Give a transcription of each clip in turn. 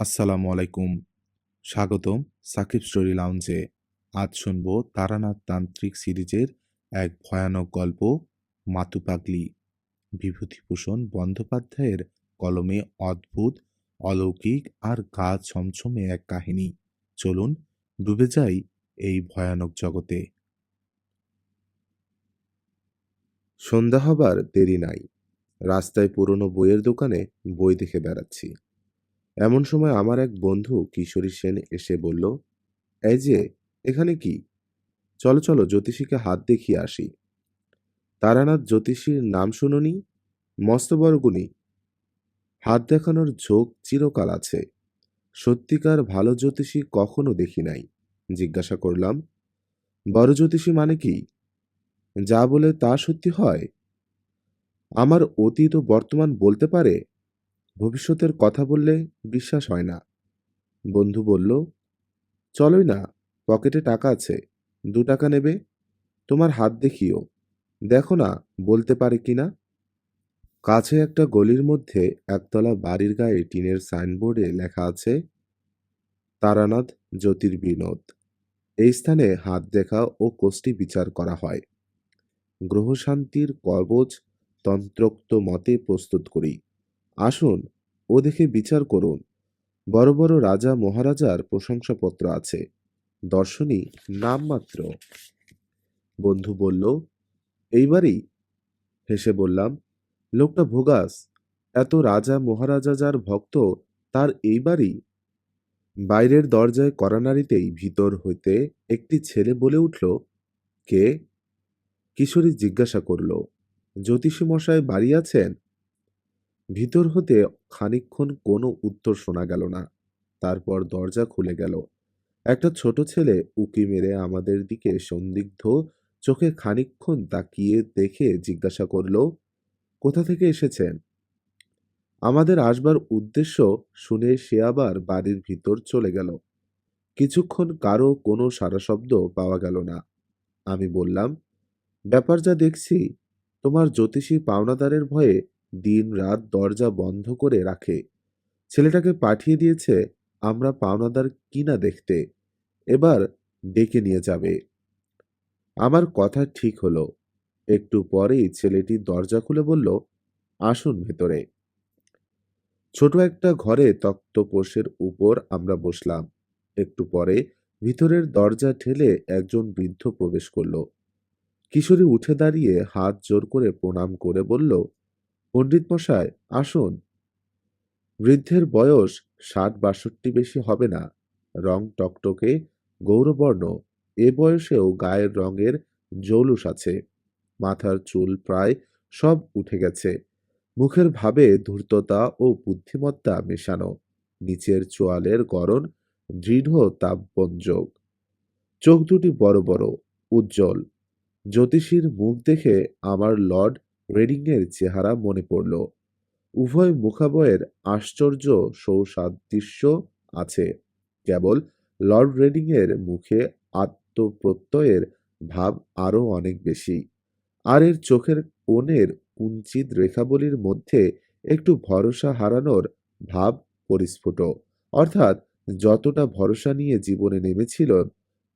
আসসালামু আলাইকুম। স্বাগতম সাকিব স্টোরি লাউঞ্জে। আজ শুনব তারানাথ তান্ত্রিক সিরিজের এক ভয়ানক গল্প, মাতু পাগলি। বিভূতিভূষণ বন্দ্যোপাধ্যায়ের কলমে অদ্ভুত, অলৌকিক আর গা ছমছমে এক কাহিনী। চলুন ডুবে যাই এই ভয়ানক জগতে। সন্ধ্যা হবার দেরি নাই। রাস্তায় পুরনো বইয়ের দোকানে বই দেখে বেড়াচ্ছি। এমন সময় আমার এক বন্ধু কিশোরী সেন এসে বলল, এই যে, এখানে কি? চলো চলো জ্যোতিষীকে হাত দেখিয়ে আসি। তারানাথ জ্যোতিষীর নাম শুনোনি? মস্ত বড় গুণী। হাত দেখানোর ঝোঁক চিরকাল আছে। সত্যিকার ভালো জ্যোতিষী কখনো দেখি নাই। জিজ্ঞাসা করলাম, বড় জ্যোতিষী মানে কি? যা বলে তা সত্যি হয়? আমার অতীত ও বর্তমান বলতে পারে, ভবিষ্যতের কথা বললে বিশ্বাস হয় না। বন্ধু বলল, চলোই না, পকেটে টাকা আছে, 2 টাকা নেবে? তোমার হাত দেখিও, দেখো না বলতে পারে কিনা। কাছে একটা গলির মধ্যে একতলা বাড়ির গায়ে টিনের সাইনবোর্ডে লেখা আছে, তারানাথ জ্যোতির্বিনোদ। এই স্থানে হাত দেখা ও কোষ্ঠী বিচার করা হয়। গ্রহশান্তির কবচ তন্ত্রোক্ত মতে প্রস্তুত করি। আসুন, ও দেখে বিচার করুন। বড় বড় রাজা মহারাজার প্রশংসাপত্র আছে, দর্শনী নামমাত্র। বন্ধু বলল, এইবারই? হেসে বললাম, লোকটা ভোগাস। এত রাজা মহারাজা যার ভক্ত, তার এইবারই? বাইরের দরজায় কড়া নাড়িতেই ভিতর হইতে একটি ছেলে বলে উঠল, কে? কিশোরী জিজ্ঞাসা করল, জ্যোতিষী মশাই বাড়ি আছেন? ভিতর হতে খানিকক্ষণ কোনো উত্তর শোনা গেল না। তারপর দরজা খুলে গেল। একটা ছোট ছেলে উঁকি মেরে আমাদের দিকে সন্দিগ্ধ চোখে খানিকক্ষণ তাকিয়ে দেখে জিজ্ঞাসা করল, কোথা থেকে এসেছেন? আমাদের আসবার উদ্দেশ্য শুনে সে আবার বাড়ির ভিতর চলে গেল। কিছুক্ষণ কারো কোনো সাড়াশব্দ পাওয়া গেল না। আমি বললাম, ব্যাপার যা দেখছি, তোমার জ্যোতিষী পাওনাদারের ভয়ে দিন রাত দরজা বন্ধ করে রাখে। ছেলেটাকে পাঠিয়ে দিয়েছে আমরা পাওনাদার কিনা দেখতে। এবার ডেকে নিয়ে যাবে। আমার কথা ঠিক হলো। একটু পরেই ছেলেটি দরজা খুলে বলল, আসুন ভেতরে। ছোট একটা ঘরে তক্তপোশের উপর আমরা বসলাম। একটু পরে ভিতরের দরজা ঠেলে একজন বৃদ্ধ প্রবেশ করল। কিশোরী উঠে দাঁড়িয়ে হাত জোর করে প্রণাম করে বলল, পণ্ডিত মশাই আসুন। বৃদ্ধের বয়স 60-62 বেশি হবে না। রং টকটকে গৌরবর্ণ। এ বয়সেও গায়ের রঙের জৌলুস আছে। মাথার চুল প্রায় সব উঠে গেছে। মুখের ভাবে ধূর্ততা ও বুদ্ধিমত্তা মেশানো। নিচের চোয়ালের গড়ন দৃঢ় তাপবঞ্জক। চোখ দুটি বড় বড়, উজ্জ্বল। জ্যোতিষীর মুখ দেখে আমার লর্ড রেডিংয়ের চেহারা মনে পড়ল। উভয় মুখাবয়ের আশ্চর্য সৌসাদৃশ্য আছে। কেবল লর্ড রেডিংয়ের মুখে আত্মপ্রত্যয়ের ভাব আরও অনেক বেশি। আর এর চোখের কোণের কুঞ্চিত রেখাবলির মধ্যে একটু ভরসা হারানোর ভাব পরিস্ফুট। অর্থাৎ যতটা ভরসা নিয়ে জীবনে নেমেছিল,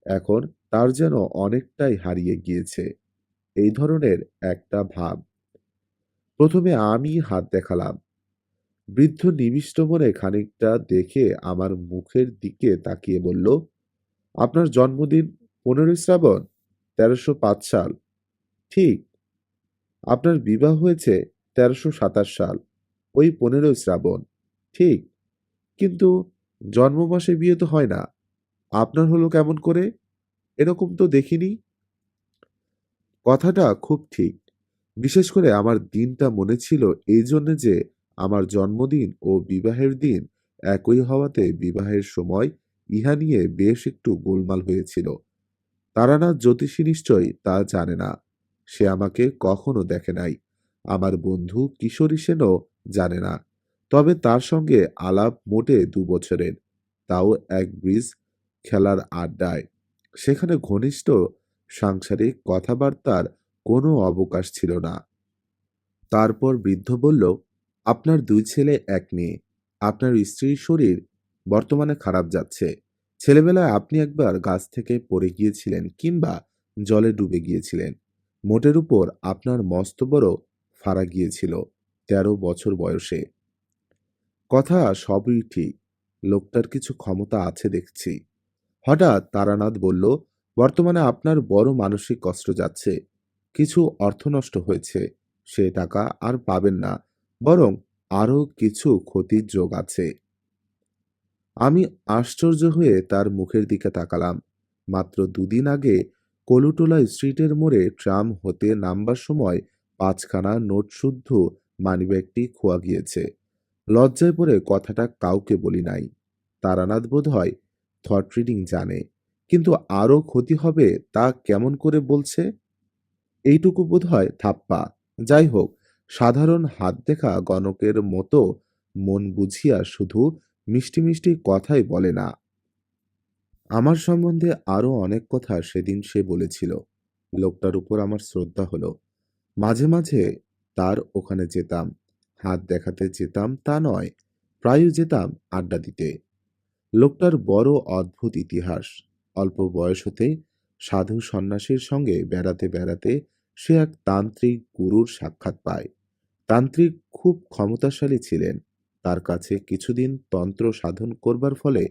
এখন তার যেন অনেকটাই হারিয়ে গিয়েছে, এই ধরনের একটা ভাব। প্রথমে আমি হাত দেখালাম। বৃদ্ধ নিবিষ্ট মনে খানিকটা দেখে আমার মুখের দিকে তাকিয়ে বলল, আপনার জন্মদিন 15ই শ্রাবণ, 1305 সাল। ঠিক। আপনার বিবাহ হয়েছে 1327 সাল, ওই 15ই শ্রাবণ। ঠিক। কিন্তু জন্ম মাসে বিয়ে তো হয় না। আপনার হলো কেমন করে? এরকম তো দেখিনি। কথাটা খুব ঠিক। বিশেষ করে আমার দিনটা মনে ছিল এই জন্যে যে আমার জন্মদিন ও বিবাহের দিন একই হওয়াতে বিবাহের সময় ইহা নিয়ে বেশ একটু গোলমাল হয়েছিল। তারানাথ জ্যোতিষী নিশ্চয়ই তা জানে না। সে আমাকে কখনো দেখে নাই। আমার বন্ধু কিশোরী সেনও জানে না। তবে তার সঙ্গে আলাপ মোটে 2 বছরের, তাও এক ব্রিজ খেলার আড্ডায়। সেখানে ঘনিষ্ঠ সাংসারিক কথাবার্তার কোনো অবকাশ ছিল না। তারপর বৃদ্ধ বলল, আপনার 2 ছেলে 1 মেয়ে। আপনার স্ত্রীর শরীর বর্তমানে খারাপ যাচ্ছে। ছেলেবেলায় আপনি একবার গাছ থেকে পড়ে গিয়েছিলেন কিংবা জলে ডুবে গিয়েছিলেন। মোটের উপর আপনার মস্ত বড় ফাঁড়া গিয়েছিল ১৩ বছর বয়সে। কথা সবই ঠিক। লোকটার কিছু ক্ষমতা আছে দেখছি। হঠাৎ তারানাথ বলল, বর্তমানে আপনার বড় মানসিক কষ্ট যাচ্ছে। কিছু অর্থ নষ্ট হয়েছে। সে টাকা আর পাবেন না। বরং আরো কিছু ক্ষতির যোগ আছে। আমি আশ্চর্য হয়ে তার মুখের দিকে তাকালাম। মাত্র দুদিন আগে কলুটোলা স্ট্রিটের মোড়ে ট্রাম হতে নামবার সময় ৫ খানা নোটসুদ্ধ মানিব্যাগটি খোয়া গিয়েছে। লজ্জায় পড়ে কথাটা কাউকে বলি নাই। তারানাথ বোধহয় থট রিডিং জানে, কিন্তু আরো ক্ষতি হবে তা কেমন করে বলছে? এইটুকু বোধহয় ঠাপ্পা। যাই হোক, সাধারণ হাত দেখা গণকের মতো মন বুঝিয়া শুধু মিষ্টি মিষ্টি কথাই বলে না। আমার সম্বন্ধে আরো অনেক কথা সেদিন সে বলেছিল। লোকটার উপর আমার শ্রদ্ধা হলো। মাঝে মাঝে তার ওখানে যেতাম। হাত দেখাতে যেতাম তা নয়, প্রায়ই যেতাম আড্ডা দিতে। লোকটার বড় অদ্ভুত ইতিহাস। অল্প বয়স হতে সাধু সন্ন্যাসীর সঙ্গে বেড়াতে বেড়াতে সে এক তান্ত্রিক গুরুর সাক্ষাৎ পায়। তান্ত্রিক খুব ক্ষমতাশালী ছিলেন। তার কাছে কিছুদিন তন্ত্র সাধন করবার ফলে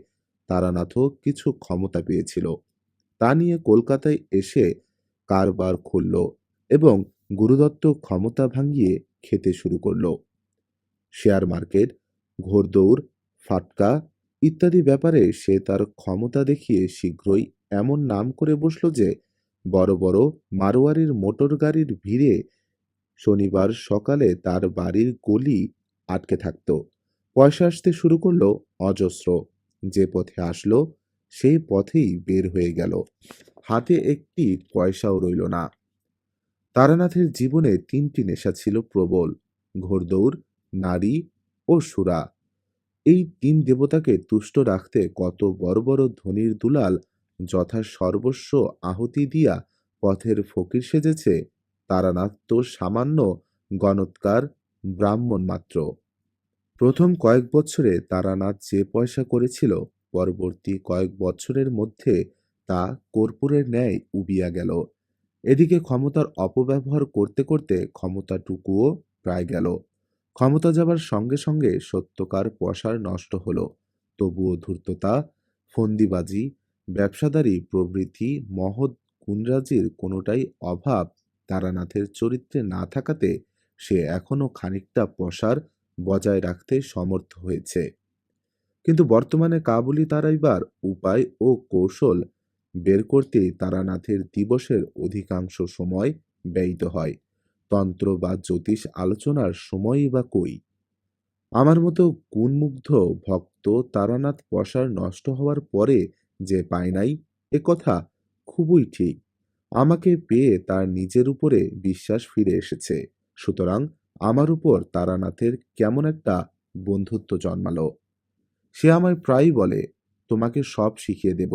তারানাথও কিছু ক্ষমতা পেয়েছিল। তা নিয়ে কলকাতায় এসে কারবার খুলল এবং গুরুদত্ত ক্ষমতা ভাঙিয়ে খেতে শুরু করল। শেয়ার মার্কেট, ঘোড়দৌড়, ফাটকা ইত্যাদি ব্যাপারে সে তার ক্ষমতা দেখিয়ে শীঘ্রই এমন নাম করে বসল যে বড় বড় মারোয়ারির মোটর গাড়ির ভিড়ে শনিবার সকালে তার বাড়ির গলি আটকে থাকত। পয়সা আসতে শুরু করলো অজস্র। যে পথে আসলো সেই পথেই বের হয়ে গেল। হাতে একটি পয়সাও রইল না। তারানাথের জীবনে ৩টি নেশা ছিল প্রবল: ঘোড়দৌড়, নারী ও সুরা। এই ৩ দেবতাকে তুষ্ট রাখতে কত বড় বড় ধনীর দুলাল যথা সর্বস্ব আহুতি দিয়া পথের ফকির সেজেছে, তারানাথ তো সামান্য গণৎকার ব্রাহ্মণ মাত্র। প্রথম কয়েক বছরে তারানাথ যে পয়সা করেছিল, পরবর্তী কয়েক বছরের মধ্যে তা কর্পূরের ন্যায় উবিয়া গেল। এদিকে ক্ষমতার অপব্যবহার করতে করতে ক্ষমতাটুকুও প্রায় গেল। ক্ষমতা যাবার সঙ্গে সঙ্গে সত্যকার পসার নষ্ট হলো। তবুও ধূর্ততা, ফন্দিবাজি, ব্যবসাদারি প্রভৃতি মহৎ গুণরাজির কোনোটাই অভাব তারানাথের চরিত্রে না থাকাতে সে এখনো খানিকটা পসার বজায় রাখতে সমর্থ হয়েছে। কিন্তু বর্তমানে কাবুলি তাড়াইবার উপায় ও কৌশল বের করতেই তারানাথের দিবসের অধিকাংশ সময় ব্যয়িত হয়। তন্ত্র বা জ্যোতিষ আলোচনার সময়ই বা কই? আমার মতো গুণমুগ্ধ ভক্ত তারানাথ পসার নষ্ট হওয়ার পরে যে পায় নাই, এ কথা খুবই ঠিক। আমাকে পেয়ে তার নিজের উপরে বিশ্বাস ফিরে এসেছে। সুতরাং আমার উপর তারানাথের কেমন একটা বন্ধুত্ব জন্মালো। সে আমায় প্রায়ই বলে, তোমাকে সব শিখিয়ে দেব,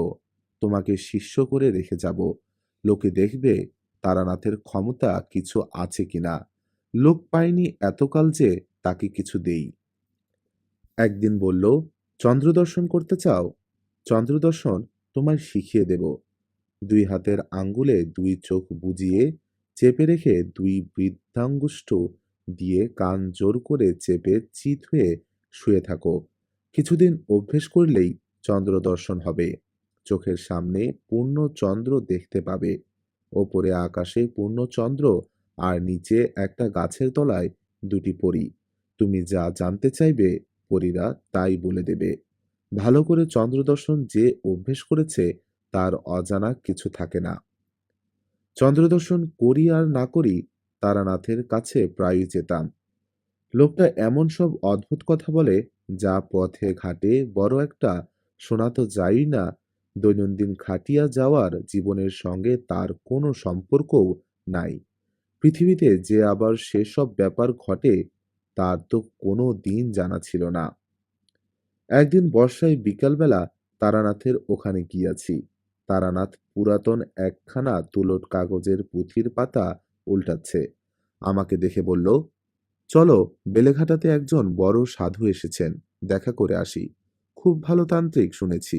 তোমাকে শিষ্য করে রেখে যাব। লোকে দেখবে তারানাথের ক্ষমতা কিছু আছে কিনা। লোক পায়নি এতকাল যে তাকে কিছু দেই। একদিন বলল, চন্দ্রদর্শন করতে চাও? চন্দ্রদর্শন তোমায় শিখিয়ে দেব। ২ হাতের আঙ্গুলে ২ চোখ বুজিয়ে চেপে রেখে ২ বৃদ্ধাঙ্গুষ্ঠ দিয়ে কান জোর করে চেপে চিত হয়ে শুয়ে থাকো। কিছুদিন অভ্যেস করলেই চন্দ্রদর্শন হবে। চোখের সামনে পূর্ণ চন্দ্র দেখতে পাবে। ওপরে আকাশে পূর্ণ চন্দ্র আর নিচে একটা গাছের তলায় ২টি পরী। তুমি যা জানতে চাইবে পরীরা তাই বলে দেবে। ভালো করে চন্দ্রদর্শন যে অভ্যেস করেছে তার অজানা কিছু থাকে না। চন্দ্রদর্শন করি আর না করি তারানাথের কাছে প্রায়ই যেতাম। লোকটা এমন সব অদ্ভুত কথা বলে যা পথে ঘাটে বড় একটা শোনা তো যায়ই না, দৈনন্দিন খাটিয়া যাওয়ার জীবনের সঙ্গে তার কোনো সম্পর্কও নাই। পৃথিবীতে যে আবার সেসব ব্যাপার ঘটে তার তো কোনো দিন জানা ছিল না। একদিন বর্ষায় বিকালবেলা তারানাথের ওখানে গিয়াছি। তারানাথ পুরাতন একখানা তুলোর কাগজের পুঁথির পাতা উল্টাচ্ছে। আমাকে দেখে বলল, চলো, বেলেঘাটাতে একজন বড় সাধু এসেছেন, দেখা করে আসি। খুব ভালো তান্ত্রিক শুনেছি।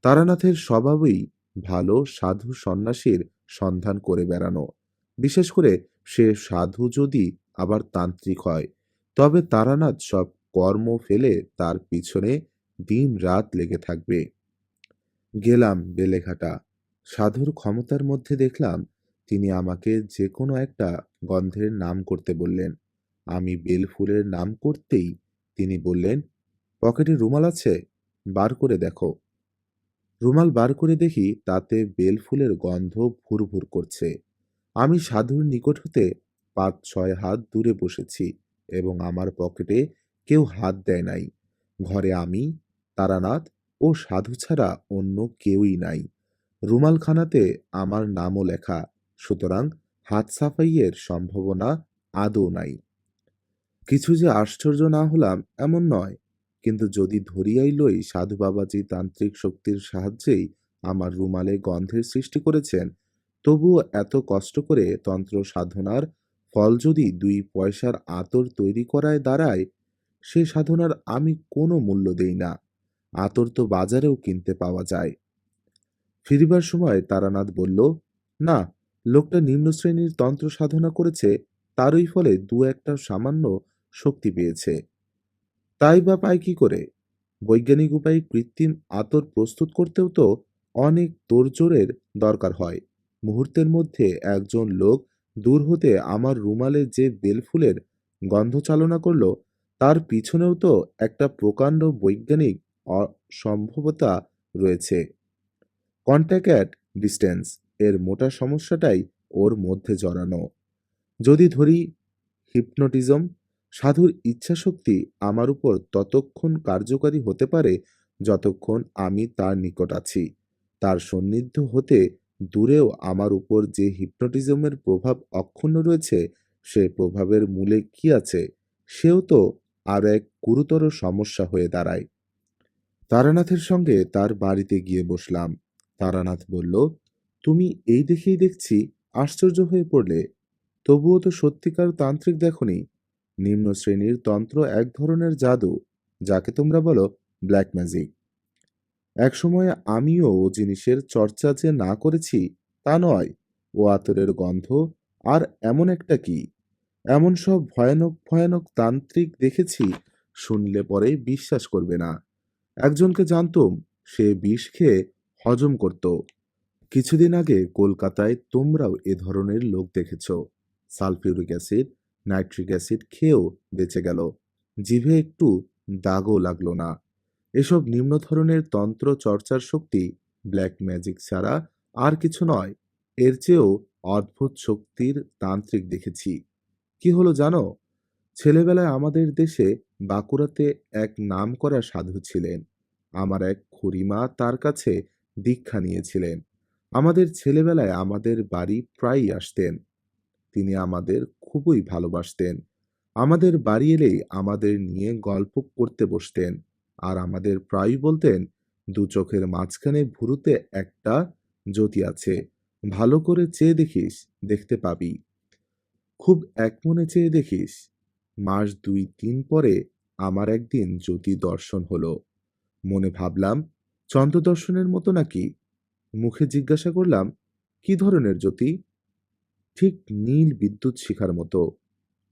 তারানাথের স্বভাবই ভালো সাধু সন্ন্যাসীর সন্ধান করে বেড়ানো, বিশেষ করে সে সাধু যদি আবার তান্ত্রিক হয়। তবে তারানাথ সব কর্ম ফেলে তার পিছনে দিন রাত লেগে থাকবে। গেলাম বেলেঘাটা। সাধুর ক্ষমতার মধ্যে দেখলাম তিনি আমাকে যে কোনো একটা গন্ধের নাম করতে বললেন। আমি বেলফুলের নাম করতেই তিনি বললেন, পকেটে রুমাল আছে? বার করে দেখো। রুমাল বার করে দেখি তাতে বেলফুলের গন্ধ ভুরভুর করছে। আমি সাধুর নিকট হতে ৫-৬ হাত দূরে বসেছি এবং আমার পকেটে কেউ হাত দেয় নাই। ঘরে আমি, তারানাথ ও সাধু ছাড়া অন্য কেউই নাই। রুমালখানাতে আমার নামও লেখা, সুতরাং হাত সাফাইয়ের সম্ভাবনা আদৌ নাই। কিছু যে আশ্চর্য না হলাম এমন নয়, কিন্তু যদি ধরিয়াই লই সাধু বাবাজি তান্ত্রিক শক্তির সাহায্যেই আমার রুমালে গন্ধের সৃষ্টি করেছেন, তবুও এত কষ্ট করে তন্ত্র সাধনার ফল যদি ২ পয়সার আতর তৈরি করায় দাঁড়ায়, সে সাধনার আমি কোনো মূল্য দেই না। আতর তো বাজারেও কিনতে পাওয়া যায়। ফিরিবার সময় তারানাথ বলল, না, লোকটা নিম্ন শ্রেণীর তন্ত্র সাধনা করেছে, তারই ফলে দু একটা সামান্য শক্তি পেয়েছে। তাই বা পায় কি করে? বৈজ্ঞানিক উপায়ে কৃত্রিম আতর প্রস্তুত করতেও তো অনেক তোড়জোড়ের দরকার হয়। মুহূর্তের মধ্যে একজন লোক দূর হতে আমার রুমালে যে বেলফুলের গন্ধ চালনা করল, তার পিছনেও তো একটা প্রকাণ্ড বৈজ্ঞানিক অসম্ভবতা রয়েছে। কন্ট্যাক্ট অ্যাট ডিস্টেন্স এর মোটা সমস্যাটাই ওর মধ্যে জড়ানো। যদি ধরি হিপনোটিজম, সাধুর ইচ্ছাশক্তি আমার উপর ততক্ষণ কার্যকারী হতে পারে যতক্ষণ আমি তার নিকট আছি। তার সান্নিধ্য হতে দূরেও আমার উপর যে হিপনোটিজমের প্রভাব অক্ষুণ্ণ রয়েছে, সে প্রভাবের মূলে কি আছে, সেও তো আর এক গুরুতর সমস্যা হয়ে দাঁড়ায়। তারানাথের সঙ্গে তার বাড়িতে গিয়ে বসলাম। তারানাথ বলল, তুমি এই দেখেই দেখছি আশ্চর্য হয়ে পড়লে। তবুও তো সত্যিকার তান্ত্রিক দেখনি। নিম্ন শ্রেণীর তন্ত্র এক ধরনের জাদু, যাকে তোমরা বলো ব্ল্যাক ম্যাজিক। একসময় আমিও ও জিনিসের চর্চা যে না করেছি তা নয়। ও আতরের গন্ধ আর এমন একটা কি, এমন সব ভয়ানক ভয়ানক তান্ত্রিক দেখেছি, শুনলে পরে বিশ্বাস করবে না। একজনকে জানতুম, সে বিষ খেয়ে হজম করত। কিছুদিন আগে কলকাতায় তোমরাও এ ধরনের লোক দেখেছ। সালফিউরিক অ্যাসিড, নাইট্রিক অ্যাসিড খেয়েও বেঁচে গেল। জিভে একটু দাগও লাগলো না। এসব নিম্ন ধরনের তন্ত্র চর্চার শক্তি ব্ল্যাক ম্যাজিক ছাড়া আর কিছু নয়। এর চেয়েও অদ্ভুত শক্তির তান্ত্রিক দেখেছি। কি হলো জানো? ছেলেবেলায় আমাদের দেশে বাঁকুড়াতে এক নামকরা সাধু ছিলেন। আমার এক খুড়িমা তার কাছে দীক্ষা নিয়েছিলেন। আমাদের ছেলেবেলায় আমাদের বাড়ি প্রায়ই আসতেন। তিনি আমাদের খুবই ভালোবাসতেন। আমাদের বাড়ি এলেই আমাদের নিয়ে গল্প করতে বসতেন, আর আমাদের প্রায়ই বলতেন, দু চোখের মাঝখানে ভুরুতে একটা জ্যোতি আছে, ভালো করে চেয়ে দেখিস, দেখতে পাবি। খুব একমনে চেয়ে দেখিস। মাস ২-৩ পরে আমার একদিন জ্যোতি দর্শন হলো। মনে ভাবলাম, চন্দ্রদর্শনের মতো নাকি? মুখে জিজ্ঞাসা করলাম, কি ধরনের জ্যোতি? ঠিক নীল বিদ্যুৎ শিখার মতো।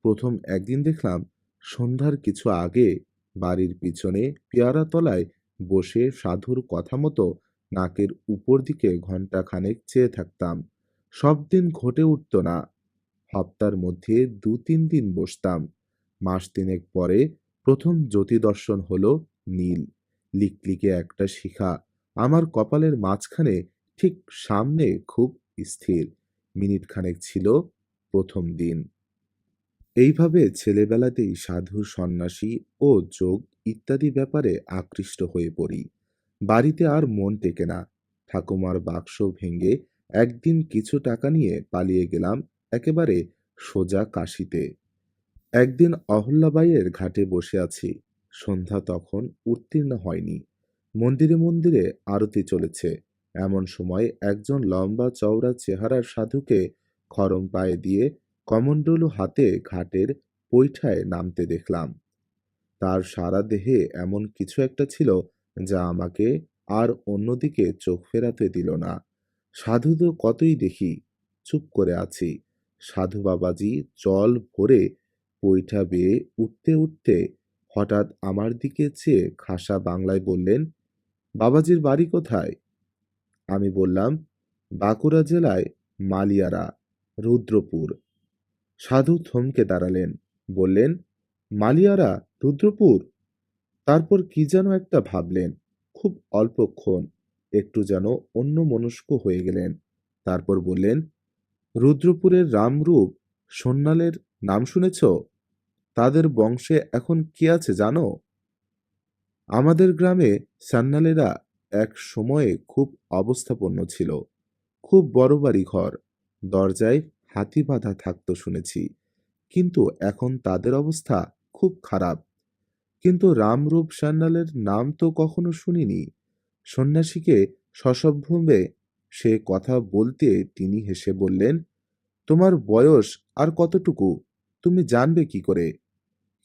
প্রথম একদিন দেখলাম, সন্ধ্যার কিছু আগে বাড়ির পিছনে পেয়ারা তলায় বসে সাধুর কথা মতো নাকের উপর দিকে ঘন্টা খানেক চেয়ে থাকতাম। সব দিন ঘটে উঠত না। হপ্তার মধ্যে ২-৩ দিন বসতাম। মাস তিনেক পরে প্রথম জ্যোতি দর্শন হলো নীল, লিকলিকে একটা শিখা আমার কপালের মাঝখানে, ঠিক সামনে, খুব স্থির। মিনিট খানেক ছিল প্রথম দিন। এইভাবে ছেলেবেলাতেই সাধু সন্ন্যাসী ও যোগ ইত্যাদি ব্যাপারে আকৃষ্ট হয়ে পড়ি। বাড়িতে আর মন টেকে না। ঠাকুমার বাক্স ভেঙে একদিন কিছু টাকা নিয়ে পালিয়ে গেলাম একেবারে সোজা কাশিতে। একদিন অহল্যাবাইয়ের ঘাটে বসে আছি। সন্ধ্যা তখন উত্তীর্ণ হয়নি। মন্দিরে মন্দিরে আরতি চলেছে। এমন সময় একজন লম্বা চওড়া চেহারার সাধুকে খড়ম পায়ে দিয়ে কমণ্ডলু হাতে ঘাটের পৈঠায় নামতে দেখলাম। তার সারা দেহে এমন কিছু একটা ছিল যা আমাকে আর অন্যদিকে চোখ ফেরাতে দিল না। সাধু তো কতই দেখি, চুপ করে আছি। সাধু বাবাজি জল ভরে পৈঠা বেয়ে উঠতে উঠতে হঠাৎ আমার দিকে চেয়ে খাসা বাংলায় বললেন, বাবাজির বাড়ি কোথায়? আমি বললাম, বাঁকুড়া জেলায় মালিয়ারা, রুদ্রপুর। সাধু থমকে দাঁড়ালেন, বললেন, মালিয়ারা, রুদ্রপুর? তারপর কি যেন একটা ভাবলেন, খুব অল্পক্ষণ, একটু যেন অন্যমনস্ক হয়ে গেলেন। তারপর বললেন, রুদ্রপুরের রামরূপ সন্ন্যালের নাম শুনেছ? তাদের বংশে এখন কি আছে জানো? আমাদের গ্রামে সান্যালেরা এক সময়ে খুব অবস্থাপন্ন ছিল। খুব বড় বাড়ি ঘর, দরজায় হাতি বাঁধা থাকতো শুনেছি। কিন্তু এখন তাদের অবস্থা খুব খারাপ। কিন্তু রামরূপ সান্যালের নাম তো কখনো শুনিনি। সন্ন্যাসীকে সসম্ভ্রমে সে কথা বলতে তিনি হেসে বললেন, তোমার বয়স আর কতটুকু তুমি জানবে কি করে?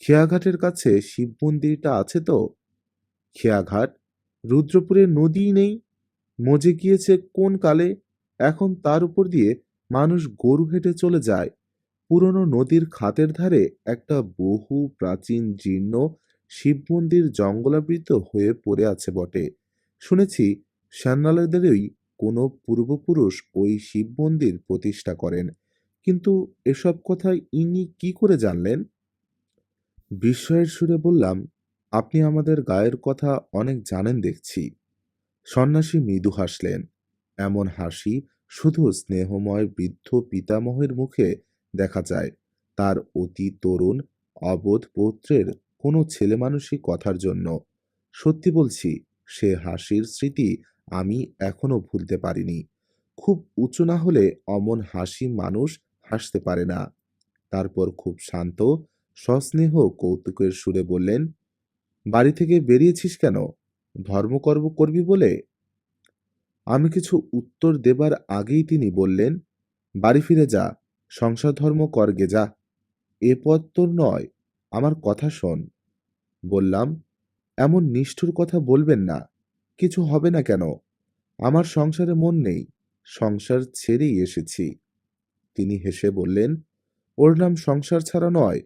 খেয়াঘাটের কাছে শিব মন্দিরটা আছে তো? খেয়াঘাট? রুদ্রপুরে নদীই নেই, মজে গিয়েছে কোন কালে। এখন তার উপর দিয়ে মানুষ গরু হেঁটে চলে যায়। পুরনো নদীর খাতের ধারে একটা বহু প্রাচীন জীর্ণ শিব মন্দির জঙ্গলাবৃত হয়ে পড়ে আছে বটে। শুনেছি সান্যালদেরই কোনো পূর্বপুরুষ ওই শিব মন্দির প্রতিষ্ঠা করেন। কিন্তু এসব কথা ইনি কি করে জানলেন? বিস্ময়ের সুরে বললাম, আপনি আমাদের গায়ের কথা অনেক জানেন দেখছি। সন্ন্যাসী মৃদু হাসলেন। এমন হাসি শুধু স্নেহময় বৃদ্ধ পিতামহের মুখে দেখা যায়। তার অতি তরুণ অবোধ পৌত্রের কোনো ছেলেমানুষি কথার জন্য। সত্যি বলছি, সে হাসির স্মৃতি আমি এখনো ভুলতে পারিনি। খুব উঁচু না হলে অমন হাসি মানুষ হাসতে পারে না। তারপর খুব শান্ত সস্নেহ কৌতুকের সুরে বললেন, বাড়ি থেকে বেরিয়েছিস কেন? ধর্মকর্ম করবি বলে? আমি কিছু উত্তর দেবার আগেই তিনি বললেন, বাড়ি ফিরে যা, সংসার ধর্ম করগে যা। এ পথ তোর নয়, আমার কথা শোন। বললাম, এমন নিষ্ঠুর কথা বলবেন না। কিছু হবে না কেন? আমার সংসারে মন নেই, সংসার ছেড়েই এসেছি। তিনি হেসে বললেন, ওর নাম সংসার ছাড়া নয়।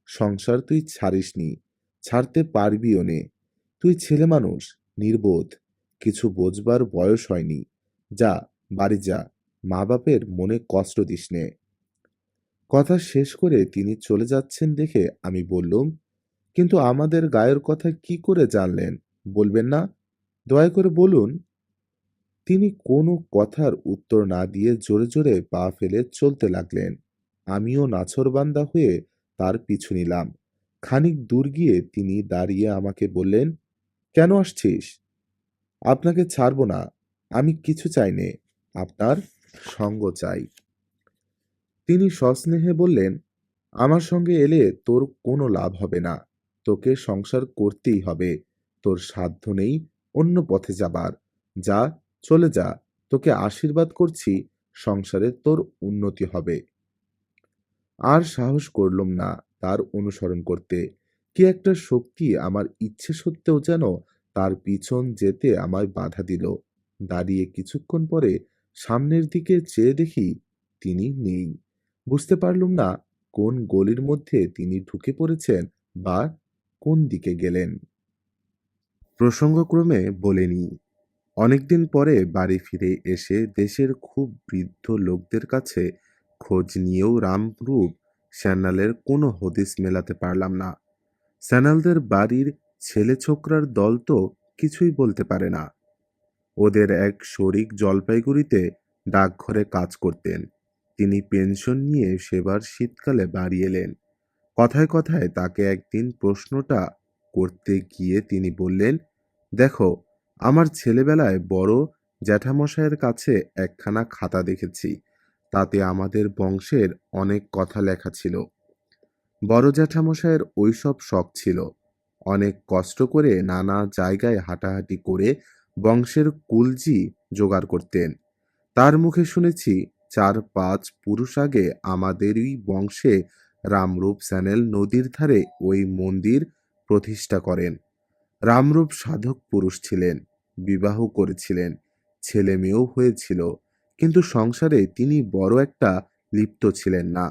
সংসার তুই ছাড়িসনি, ছাড়তে পারবিও নে। তুই ছেলে মানুষ, নির্বোধ, কিছু বোঝবার বয়স হয়নি। যা, বাড়ি যা, মা বাপের মনে কষ্ট দিস নে। কথা শেষ করে তিনি চলে যাচ্ছেন দেখে আমি বললুম, কিন্তু আমাদের গায়ের কথা কি করে জানলেন? বলবেন না? দয়া করে বলুন। তিনি কোনো কথার উত্তর না দিয়ে জোরে জোরে পা ফেলে চলতে লাগলেন। আমিও নাছোড়বান্দা হয়ে তার পিছু নিলাম। খানিক দূর গিয়ে তিনি দাঁড়িয়ে আমাকে বললেন, কেন আসছিস? আপনাকে ছাড়ব না। আমি কিছু চাই নে, আপনার সঙ্গ চাই। তিনি সস্নেহে বললেন, আমার সঙ্গে এলে তোর কোনো লাভ হবে না। তোকে সংসার করতেই হবে। তোর সাধ্য নেই অন্য পথে যাবার। যা, চলে যা। তোকে আশীর্বাদ করছি, সংসারে তোর উন্নতি হবে। আর সাহস করলুম না তার অনুসরণ করতে। কি একটা শক্তি আমার ইচ্ছে সত্ত্বেও যেন তার পিছন যেতে আমায় বাধা দিল। দাঁড়িয়ে কিছুক্ষণ পরে সামনের দিকে চেয়ে দেখি তিনি নেই। বুঝতে পারলুম না কোন গলির মধ্যে তিনি ঢুকে পড়েছেন বা কোন দিকে গেলেন। প্রসঙ্গক্রমে বলে নিই, অনেকদিন পরে বাড়ি ফিরে এসে দেশের খুব বৃদ্ধ লোকদের কাছে খোঁজ নিয়েও রামরূপ সান্যালের কোনো হদিস মেলাতে পারলাম না। সান্যালদের বাড়ির ছেলে ছোকরার দল তো কিছুই বলতে পারে না। ওদের এক শরিক জলপাইগুড়িতে ডাকঘরে কাজ করতেন। তিনি পেনশন নিয়ে সেবার শীতকালে বাড়ি এলেন। কথায় কথায় তাকে একদিন প্রশ্নটা করতে গিয়ে তিনি বললেন, দেখো, আমার ছেলেবেলায় বড় জ্যাঠামশায়ের কাছে একখানা খাতা দেখেছি। তাতে আমাদের বংশের অনেক কথা লেখা ছিল। বড় জ্যাঠামশায়ের ওইসব শখ ছিল। অনেক কষ্ট করে নানা জায়গায় হাঁটাহাঁটি করে বংশের কুলজি জোগাড় করতেন। তার মুখে শুনেছি ৪-৫ পুরুষ আগে আমাদেরই বংশে রামরূপ স্যানেল নদীর ধারে ওই মন্দির প্রতিষ্ঠা করেন। রামরূপ সাধক পুরুষ ছিলেন, বিবাহ করেছিলেন, ছেলে মেয়েও হয়েছিল, কিন্তু সংসারে তিনি বড় একটা লিপ্ত ছিলেন না।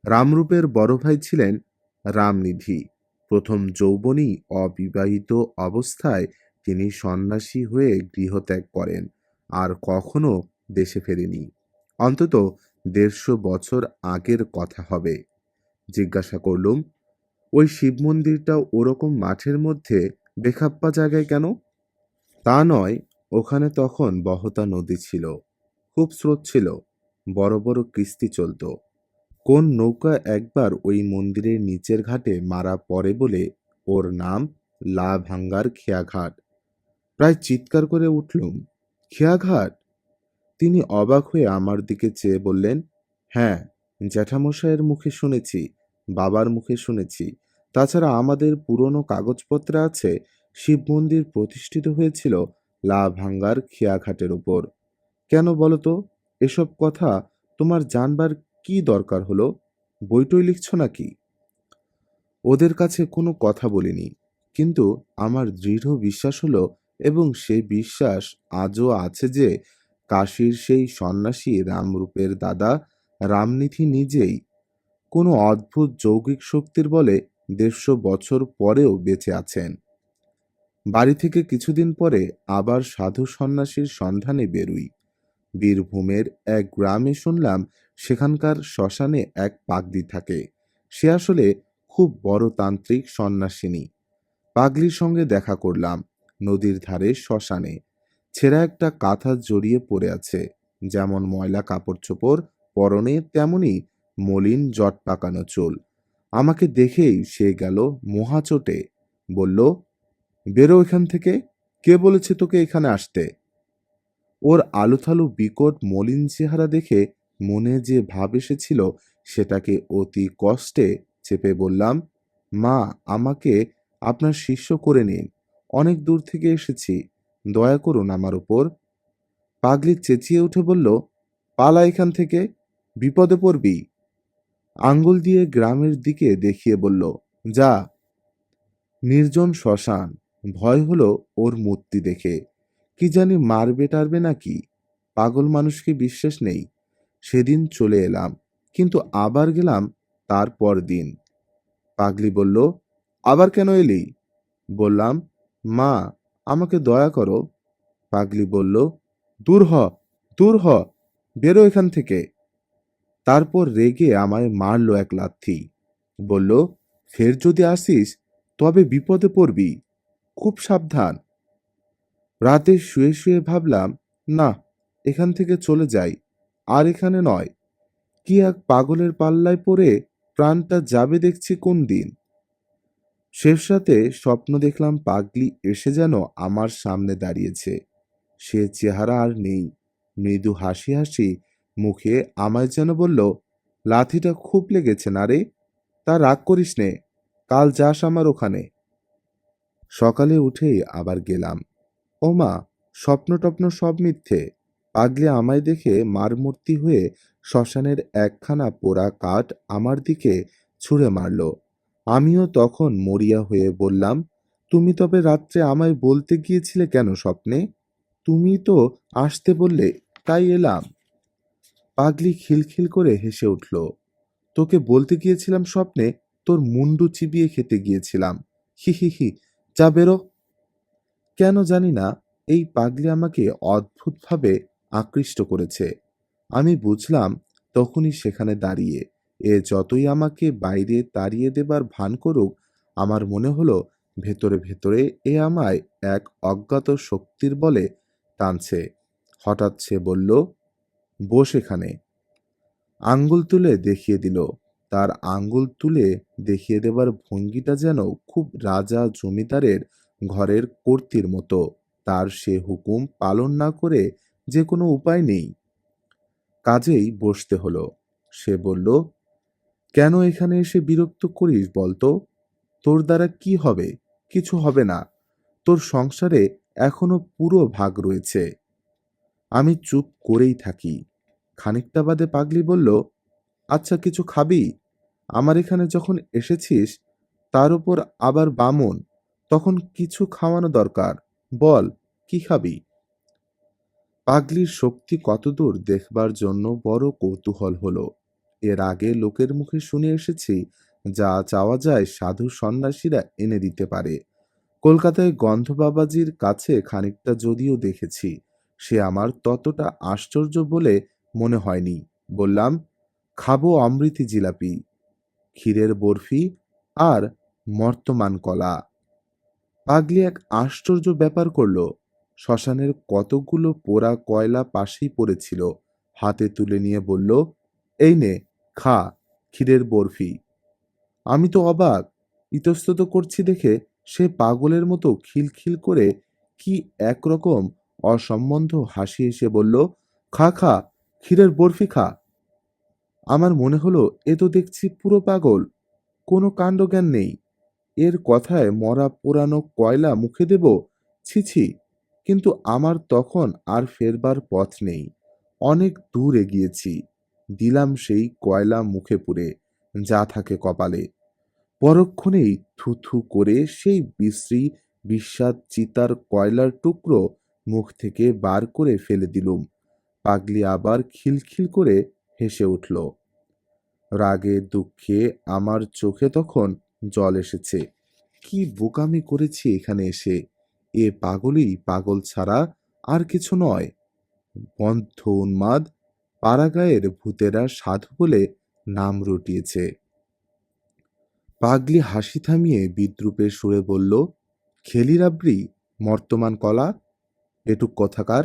রামরূপের বড় ভাই ছিলেন রামনিধি। প্রথম যৌবনেই অবিবাহিত অবস্থায় তিনি সন্ন্যাসী হয়ে গৃহত্যাগ করেন, আর কখনো দেশে ফেরেনি। অন্তত ১৫০ বছর আগের কথা হবে। জিজ্ঞাসা করলুম, ওই শিব মন্দিরটা ওরকম মাঠের মধ্যে বেখাপ্পা জায়গায় কেন? তা নয়, ওখানে তখন বহতা নদী ছিল, খুব স্রোত ছিল, বড় বড় কিস্তি চলত। কোন নৌকা একবার ওই মন্দিরের নিচের ঘাটে মারা পড়ে বলে ওর নাম লা ভাঙ্গার খেয়াঘাট। প্রায় চিৎকার করে উঠলুম, খেয়াঘাট? তিনি অবাক হয়ে আমার দিকে চেয়ে বললেন, হ্যাঁ, জ্যাঠামশাইয়ের মুখে শুনেছি, বাবার মুখে শুনেছি, তাছাড়া আমাদের পুরনো কাগজপত্রে আছে শিব মন্দির প্রতিষ্ঠিত হয়েছিল লা ভাঙ্গার খেয়াঘাটের উপর। কেন বলো তো, এসব কথা তোমার জানবার কি দরকার হলো? বইটই লিখছ নাকি? ওদের কাছে কোনো কথা বলিনি, কিন্তু আমার দৃঢ় বিশ্বাস হলো, এবং সেই বিশ্বাস আজও আছে যে কাশীর সেই সন্ন্যাসী রামরূপের দাদা রামনিধি নিজেই কোনো অদ্ভুত যৌগিক শক্তির বলে ১৫০ বছর পরেও বেঁচে আছেন। বাড়ি থেকে কিছুদিন পরে আবার সাধু সন্ন্যাসীর সন্ধানে বেরুই। বীরভূমের এক গ্রামে শুনলাম সেখানকার শ্মশানে এক পাগলি থাকে। সে আসলে খুব বড় তান্ত্রিক সন্ন্যাসিনী। পাগলির সঙ্গে দেখা করলাম নদীর ধারে শ্মশানে। ছেঁড়া একটা কাঁথা জড়িয়ে পড়ে আছে, যেমন ময়লা কাপড় চোপড় পরনে তেমনি মলিন জট পাকানো চুল। আমাকে দেখেই সে গেল মহাচোটে। বলল, বেরো এখান থেকে, কে বলেছে তোকে এখানে আসতে? ওর আলুথালু বিকট মলিন চেহারা দেখে মনে যে ভাব এসেছিল সেটাকে অতি কষ্টে চেপে বললাম, মা, আমাকে আপনার শিষ্য করে নিন, অনেক দূর থেকে এসেছি, দয়া করুন আমার উপর। পাগলি চেঁচিয়ে উঠে বলল, পালা এখান থেকে, বিপদে পড়বি। আঙ্গুল দিয়ে গ্রামের দিকে দেখিয়ে বলল, যা। নির্জন শ্মশান। ভয় হলো ওর মূর্তি দেখে। কি জানি মারবে টারবে নাকি। পাগল মানুষকে বিশ্বাস নেই। সেদিন চলে এলাম, কিন্তু আবার গেলাম তারপর দিন। পাগলি বলল, আবার কেন এলি? বললাম, মা, আমাকে দয়া করো। পাগলি বলল, দূর হ, দূর হ, বেরো এখান থেকে। তারপর রেগে আমায় মারল এক লাথি। বলল, ফের যদি আসিস তবে বিপদে পড়বি, খুব সাবধান। রাতে শুয়ে শুয়ে ভাবলাম, না, এখান থেকে চলে যাই, আর এখানে নয়। কি এক পাগলের পাল্লায় পড়ে প্রাণটা যাবে দেখছি কোন দিন। শেষ রাতে স্বপ্ন দেখলাম পাগলি এসে যেন আমার সামনে দাঁড়িয়েছে। সে চেহারা আর নেই। মৃদু হাসি হাসি মুখে আমায় যেন বলল, লাথিটা খুব লেগেছে না রে? তা রাগ করিস নে, কাল যাস আমার ওখানে। সকালে উঠেই আবার গেলাম। ও মা, স্বপ্ন টপ্ন সব মিথ্যে। পাগলি আমায় দেখে মারমূর্তি হয়ে শ্মশানের একখানা পোড়া কাঠ আমার দিকে ছুঁড়ে মারল। আমিও তখন মরিয়া হয়ে বললাম, তুমি তবে রাত্রে আমায় বলতে গিয়েছিলে কেন স্বপ্নে? তুমি তো আসতে বললে, তাই এলাম। পাগলি খিলখিল করে হেসে উঠল। তোকে বলতে গিয়েছিলাম স্বপ্নে তোর মুন্ডু চিবিয়ে খেতে গিয়েছিলাম। হি হি হি, যা বেরো। কেন জানি না, এই পাগলি আমাকে অদ্ভুতভাবে আকৃষ্ট করেছে। আমি বুঝলাম তখনই সেখানে দাঁড়িয়ে। এ যতই আমাকে বাইরে তাড়িয়ে দেবার ভান করুক, আমার মনে হলো ভেতরে ভেতরে এ আমায় এক অজ্ঞাত শক্তির বলে টানছে। হঠাৎ সে বলল, বস এখানে। আঙ্গুল তুলে দেখিয়ে দিল। তার আঙ্গুল তুলে দেখিয়ে দেবার ভঙ্গিটা যেন খুব রাজা জমিদারের ঘরের কর্ত্রীর মতো। তার সে হুকুম পালন না করে যে কোনো উপায় নেই। কাজেই বসতে হলো। সে বলল, কেন এখানে এসে বিরক্ত করিস বলতো? তোর দ্বারা কি হবে? কিছু হবে না। তোর সংসারে এখনো পুরো ভাগ রয়েছে। আমি চুপ করেই থাকি। খানিকটা বাদে পাগলি বলল, আচ্ছা, কিছু খাবি? আমার এখানে যখন এসেছিস তার উপর আবার বামুন, তখন কিছু খাওয়ানো দরকার। বল, কি খাবি? পাগলির শক্তি কতদূর দেখবার জন্য বড় কৌতূহল হলো। এর আগে লোকের মুখে শুনে এসেছি, যা চাওয়া যায় সাধু সন্ন্যাসীরা এনে দিতে পারে। কলকাতায় গন্ধবাবাজির কাছে খানিকটা যদিও দেখেছি, সে আমার ততটা আশ্চর্য বলে মনে হয়নি। বললাম, খাবো অমৃতি জিলাপি, ক্ষীরের বরফি আর মর্তমান কলা। পাগলি এক আশ্চর্য ব্যাপার করল। শ্মশানের কতকগুলো পোড়া কয়লা পাশেই পড়েছিল, হাতে তুলে নিয়ে বলল, এই নে, খা, ক্ষীরের বরফি। আমি তো অবাক। ইতস্তত করছি দেখে সে পাগলের মতো খিলখিল করে কি একরকম অসম্বন্ধ হাসি হেসে বলল, খা খা, ক্ষীরের বরফি খা। আমার মনে হলো এ তো দেখছি পুরো পাগল, কোনো কাণ্ডজ্ঞান নেই। এর কথায় মরা পোড়ানো কয়লা মুখে দেব? ছি ছি। কিন্তু আমার তখন আর ফেরবার পথ নেই। অনেক দূর এগিয়েছি। দিলাম সেই কয়লা মুখে পুরে, যা থাকে কপালে। পরক্ষণেই থু থু করে সেই বিশ্রী বিস্বাদ চিতার কয়লার টুকরো মুখ থেকে বার করে ফেলে দিলুম। পাগলি আবার খিলখিল করে হেসে উঠল। রাগে দুঃখে আমার চোখে তখন জল এসেছে। কি বোকামি করেছি এখানে এসে! এ পাগলই পাগল ছাড়া আর কিছু নয়। বদ্ধ উন্মাদ পাড়াগাঁয়ের ভূতেরা সাধু বলে নাম রটিয়েছে। পাগলি হাসি থামিয়ে বিদ্রূপের সুরে বলল, খেলি রাবড়ি, মর্তমান কলা, পেটুক কথাকার!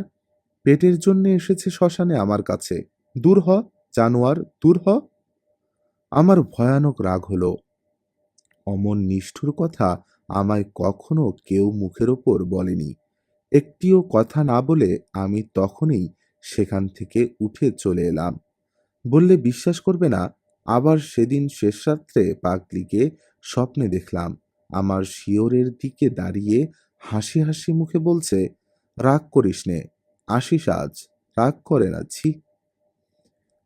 পেটের জন্য এসেছে শ্মশানে আমার কাছে। দূর হ, জানোয়ার, দূর হ। আমার ভয়ানক রাগ হলো। অমন নিষ্ঠুর কথা আমায় কখনো কেউ মুখের ওপর বলেনি। একটিও কথা না বলে আমি তখনই সেখান থেকে উঠে চলে এলাম। বললে বিশ্বাস করবে না, আবার সেদিন শেষ রাত্রে পাগলিকে স্বপ্নে দেখলাম। আমার শিয়রের দিকে দাঁড়িয়ে হাসি হাসি মুখে বলছে, রাগ করিস নে, আসিস আজ। রাগ করে না, ছি।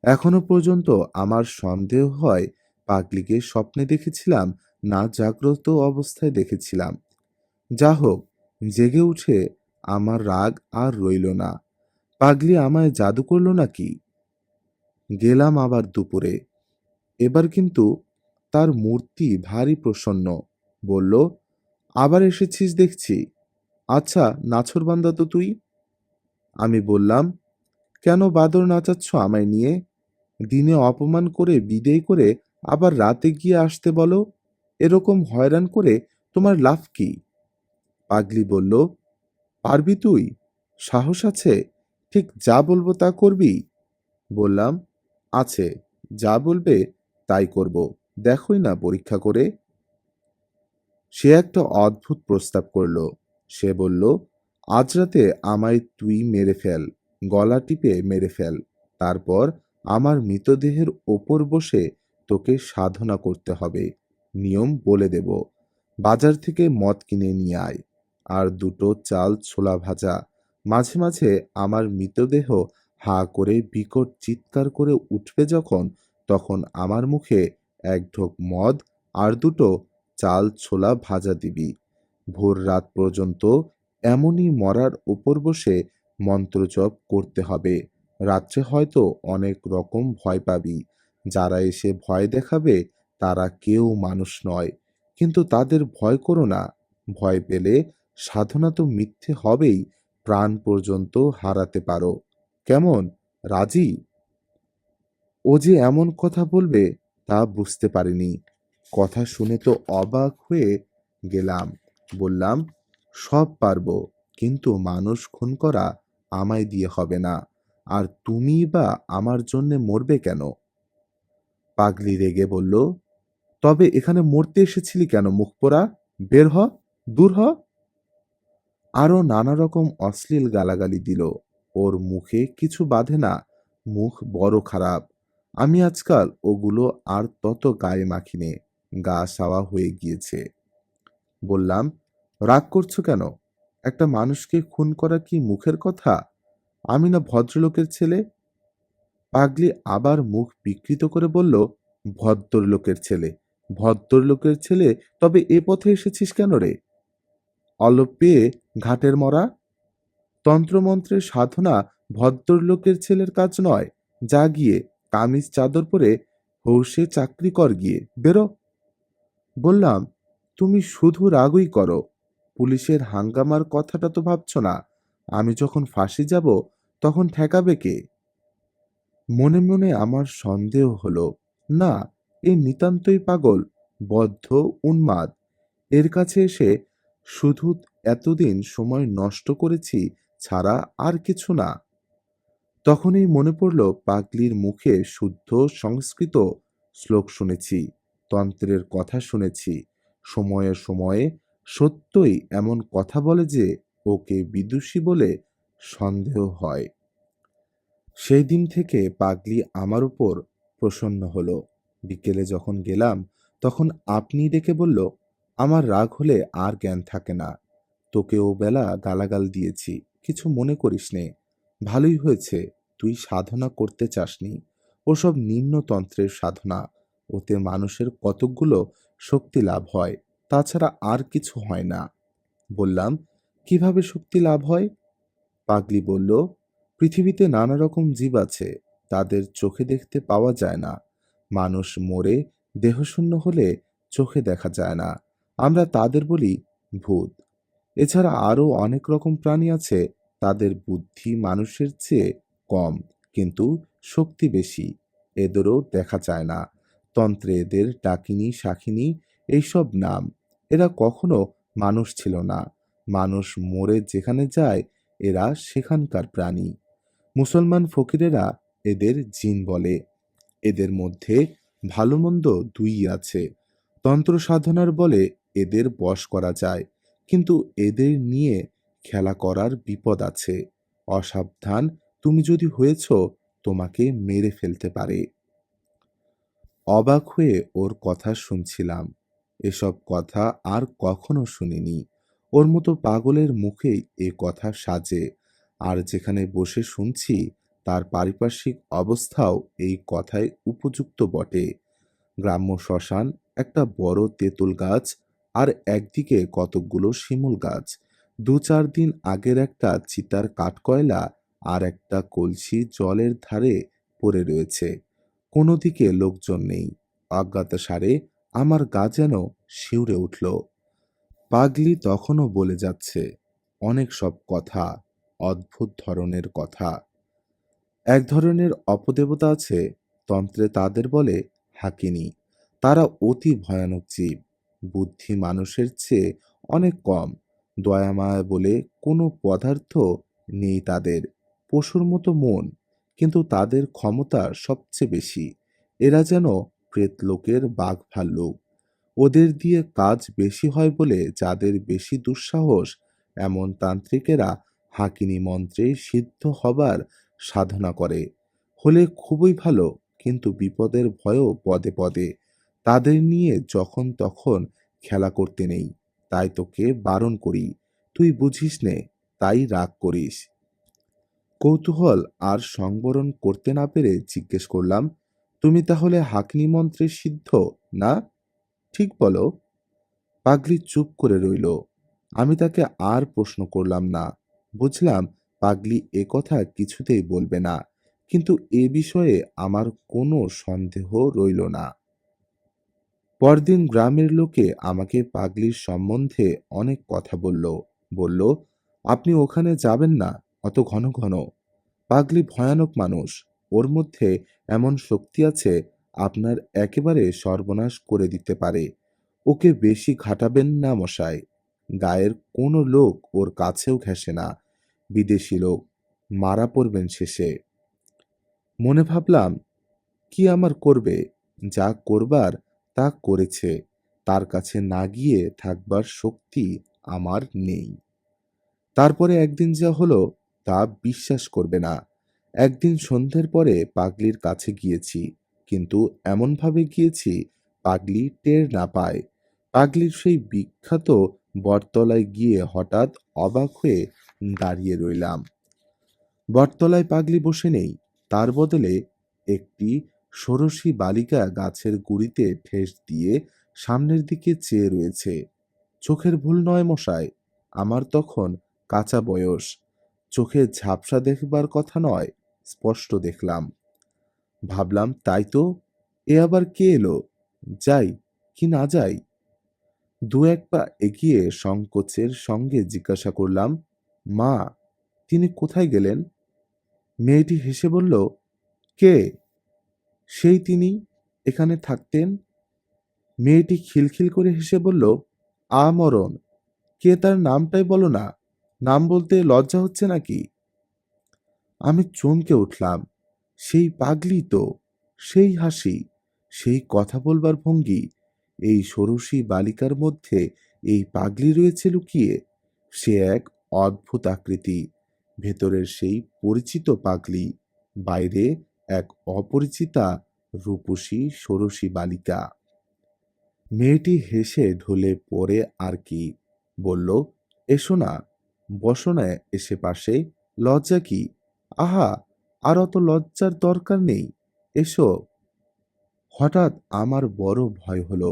এখনো পর্যন্ত আমার সন্দেহ হয় পাগলিকে স্বপ্নে দেখেছিলাম না জাগ্রত অবস্থায় দেখেছিলাম। যা হোক, জেগে উঠে আমার রাগ আর রইল না। পাগলি আমায় জাদু করল নাকি? গেলাম আবার দুপুরে। এবার কিন্তু তার মূর্তি ভারী প্রসন্ন। বলল, আবার এসেছিস দেখছি। আচ্ছা, নাছোড়বান্দা তো তুই। আমি বললাম, কেন বাদর নাচাচ্ছ আমায় নিয়ে? দিনে অপমান করে বিদেয় করে আবার রাতে গিয়ে আসতে বলো। এরকম হয়রান করে তোমার লাভ কি? পাগলি বলল, পারবি তুই? সাহস আছে? ঠিক যা বলবো তা করবি? বললাম, আছে, যা বলবে তাই করব। দেখোই না পরীক্ষা করে। সে একটা অদ্ভুত প্রস্তাব করল। সে বলল, আজ রাতে আমায় তুই মেরে ফেল, গলা টিপে মেরে ফেল। তারপর আমার মৃতদেহের ওপর বসে তোকে সাধনা করতে হবে। নিয়ম বলে দেব। বাজার থেকে মদ কিনে নিয়ে আয়, আর দুটো চাল ছোলা ভাজা। মাঝে মাঝে আমার মৃতদেহ হা করে বিকট চিৎকার করে উঠবে যখন, তখন আমার মুখে এক ঢোক মদ আর দুটো চাল ছোলা ভাজা দিবি। ভোর রাত পর্যন্ত এমনই মরার উপর বসে মন্ত্রজপ করতে হবে। রাত্রে হয়তো অনেক রকম ভয় পাবি। যারা এসে ভয় দেখাবে তারা কেউ মানুষ নয়, কিন্তু তাদের ভয় করো না। ভয় পেলে সাধনা তো মিথ্যে হবেই, প্রাণ পর্যন্ত হারাতে পারো। কেমন, রাজি? ও যে এমন কথা বলবে তা বুঝতে পারিনি। কথা শুনে তো অবাক হয়ে গেলাম। বললাম, সব পারবো, কিন্তু মানুষ খুন করা আমায় দিয়ে হবে না। আর তুমি বা আমার জন্যে মরবে কেন? পাগলি রেগে বলল, তবে এখানে মরতে এসেছিলি কেন মুখপোড়া? বের হ, দূর হ। আরো নানা রকম অশ্লীল গালাগালি দিল। ওর মুখে কিছু বাধে না, মুখ বড় খারাপ। আমি আজকাল ওগুলো আর তত গায়ে মাখিনে, গা সাওয়া হয়ে গিয়েছে। বললাম, রাগ করছো কেন? একটা মানুষকে খুন করা কি মুখের কথা? আমি না ভদ্রলোকের ছেলে? পাগলি আবার মুখ বিকৃত করে বলল, ভদ্রলোকের ছেলে? ভদ্রলোকের ছেলে, তবে এ পথে এসেছিস কেন রে? অলপ পেয়ে ঘাটের মরা। তন্ত্রমন্ত্রের সাধনা ভদ্রলোকের ছেলের কাজ নয়। যা গিয়ে কামিজ চাদর পরে হৌসে চাকরি কর, গিয়ে বেরো। বললাম, তুমি শুধু রাগই করো। পুলিশের হাঙ্গামার কথাটা তো ভাবছ না। আমি যখন ফাঁসি যাব তখন ঠেকাবে কে? মনে মনে আমার সন্দেহ হলো, না, এ নিতান্তই পাগল, বদ্ধ, উন্মাদ। এর কাছে এসে শুধু এতদিন সময় নষ্ট করেছি ছাড়া আর কিছু না। তখনই মনে পড়ল পাগলির মুখে শুদ্ধ সংস্কৃত শ্লোক শুনেছি, তন্ত্রের কথা শুনেছি। সময়ে সময়ে সত্যই এমন কথা বলে যে ওকে বিদুষী বলে সন্দেহ হয়। সেই দিন থেকে পাগলি আমার উপর প্রসন্ন হলো। বিকেলে যখন গেলাম তখন আপনি ডেকে বলল, আমার রাগ হলে আর জ্ঞান থাকে না। তোকে ও বেলা গালাগাল দিয়েছি, কিছু মনে করিস নে। ভালোই হয়েছে তুই সাধনা করতে চাসনি। ওসব নিম্নতন্ত্রের সাধনা, ওতে মানুষের কতকগুলো শক্তি লাভ হয়, তাছাড়া আর কিছু হয় না। বললাম, কিভাবে শক্তি লাভ হয়? পাগলি বলল, পৃথিবীতে নানা রকম জীব আছে, তাদের চোখে দেখতে পাওয়া যায় না। মানুষ মরে দেহশূন্য হলে চোখে দেখা যায় না, আমরা তাদের বলি ভূত। এছাড়া আরও অনেক রকম প্রাণী আছে, তাদের বুদ্ধি মানুষের চেয়ে কম, কিন্তু শক্তি বেশি। এদেরও দেখা যায় না। তন্ত্রে এদের ডাকিনী, শাকিনী এইসব নাম। এরা কখনো মানুষ ছিল না। মানুষ মরে যেখানে যায় এরা সেখানকার প্রাণী। মুসলমান ফকিরেরা এদের জিন বলে। এদের মধ্যে ভালো মন্দ দুই আছে। তন্ত্র সাধনার বলে এদের বশ করা যায়, কিন্তু এদের নিয়ে খেলা করার বিপদ আছে। অসাবধান তুমি যদি হয়েছ, তোমাকে মেরে ফেলতে পারে। অবাক হয়ে ওর কথা শুনছিলাম। এসব কথা আর কখনো শুনিনি। ওর মতো পাগলের মুখেই এ কথা সাজে। আর যেখানে বসে শুনছি তার পারিপার্শ্বিক অবস্থাও এই কথায় উপযুক্ত বটে। গ্রাম্য শ্মশান, একটা বড় তেঁতুল গাছ, আর একদিকে কতকগুলো শিমুল গাছ। ২-৪ দিন আগের একটা চিতার কাঠকয়লা আর একটা কলসি জলের ধারে পড়ে রয়েছে। কোনো দিকে লোকজন নেই। অজ্ঞাতসারে আমার গা যেন শিউরে উঠল। পাগলি তখনও বলে যাচ্ছে অনেক সব কথা, অদ্ভুত ধরনের কথা। এক ধরনের অপদেবতা আছে, তন্ত্রে তাদের বলে হাকিনী। তারা অতি ভয়ানক জীব। বুদ্ধি মানুষের চেয়ে অনেক কম। দয়ামায়া বলে কোনো পদার্থ নেই তাদের। পশুর মতো মন, কিন্তু তাদের ক্ষমতা সবচেয়ে বেশি। এরা যেন প্রেতলোকের বাঘ ভাল্লুক। ওদের দিয়ে কাজ বেশি হয় বলে যাদের বেশি দুঃসাহস, এমন তান্ত্রিকেরা হাকিনী মন্ত্রে সিদ্ধ হবার সাধনা করে। হলে খুবই ভালো, কিন্তু বিপদের ভয়ও পদে পদে। তাদের নিয়ে যখন তখন খেলা করতে নেই। তাই তোকে বারণ করি, তুই বুঝিস নে, তাই রাগ করিস। কৌতূহল আর সংবরণ করতে না পেরে জিজ্ঞেস করলাম, তুমি তাহলে হাকিনী মন্ত্রে সিদ্ধ, না? ঠিক বলো। পাগলি চুপ করে রইল। আমি তাকে আর প্রশ্ন করলাম না। বুঝলাম পাগলি এ কথা কিছুতেই বলবে না, কিন্তু এ বিষয়ে আমার কোনো সন্দেহ রইল না। পরদিন গ্রামের লোকে আমাকে পাগলির সম্বন্ধে অনেক কথা বলল। বলল, আপনি ওখানে যাবেন না অত ঘন ঘন। পাগলি ভয়ানক মানুষ। ওর মধ্যে এমন শক্তি আছে আপনার একেবারে সর্বনাশ করে দিতে পারে। ওকে বেশি ঘাটাবেন না মশাই। গায়ের কোনো লোক ওর কাছেও ঘেঁষে না। বিদেশি লোক, মারা পড়বেন শেষে। মনে ভাবলাম, কি আমার করবে? যা করবার তা করেছে। তার কাছে না গিয়ে থাকবার শক্তি আমার নেই। তারপরে একদিন যা হলো তা বিশ্বাস করবে না। একদিন সন্ধ্যের পরে পাগলির কাছে গিয়েছি, কিন্তু এমনভাবে গিয়েছি পাগলি টের না পায়। পাগলির সেই বিখ্যাত বটতলায় গিয়ে হঠাৎ অবাক হয়ে দাঁড়িয়ে রইলাম। বটতলায় পাগলি বসে নেই, তার বদলে একটি ষোড়শী বালিকা গাছের গুড়িতে ঠেস দিয়ে সামনের দিকে চেয়ে রয়েছে। চোখের ভুল নয় মশাই, আমার তখন কাঁচা বয়স, চোখে ঝাপসা দেখবার কথা নয়, স্পষ্ট দেখলাম। ভাবলাম তাই তো, এ আবার কে এলো, যাই কি না যাই। দু এক পা এগিয়ে সংকোচের সঙ্গে জিজ্ঞাসা করলাম, মা, তিনি কোথায় গেলেন? মেয়েটি হেসে বলল, কে? সেই তিনি, এখানে থাকতেন। মেয়েটি খিলখিল করে হেসে বলল, আমরণ, কে তার নামটাই বলো না, নাম বলতে লজ্জা হচ্ছে নাকি? আমি চমকে উঠলাম। সেই পাগলি তো, সেই হাসি, সেই কথা বলবার ভঙ্গি। এই ষোড়শী বালিকার মধ্যে এই পাগলি রয়েছে লুকিয়ে। সে এক অদ্ভুত আকৃতি, ভেতরের সেই পরিচিত পাগলি, বাইরে এক অপরিচিতা রূপসী ষোড়শী বালিকা। মেয়েটি হেসে ঢলে পড়ে আর কি বলল, এসো না, বসো না এসে পাশে, লজ্জা কি? আহা, আর অত লজ্জার দরকার নেই, এসো। হঠাৎ আমার বড় ভয় হলো।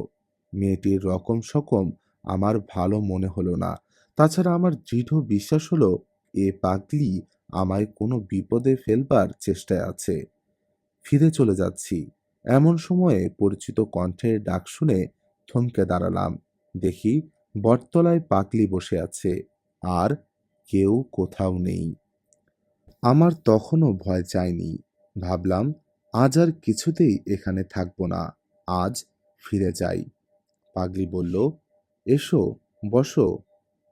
মেয়েটির রকম সকম আমার ভালো মনে হলো না। তাছাড়া আমার দৃঢ় বিশ্বাস হলো এ পাগলি আমায় কোনো বিপদে ফেলবার চেষ্টায় আছে। ফিরে চলে যাচ্ছি, এমন সময়ে পরিচিত কণ্ঠের ডাক শুনে থমকে দাঁড়ালাম। দেখি বটতলায় পাগলি বসে আছে, আর কেউ কোথাও নেই। আমার তখনও ভয় যায়নি। ভাবলাম আজ আর কিছুতেই এখানে থাকবো না, আজ ফিরে যাই। পাগলি বলল, এসো, বসো।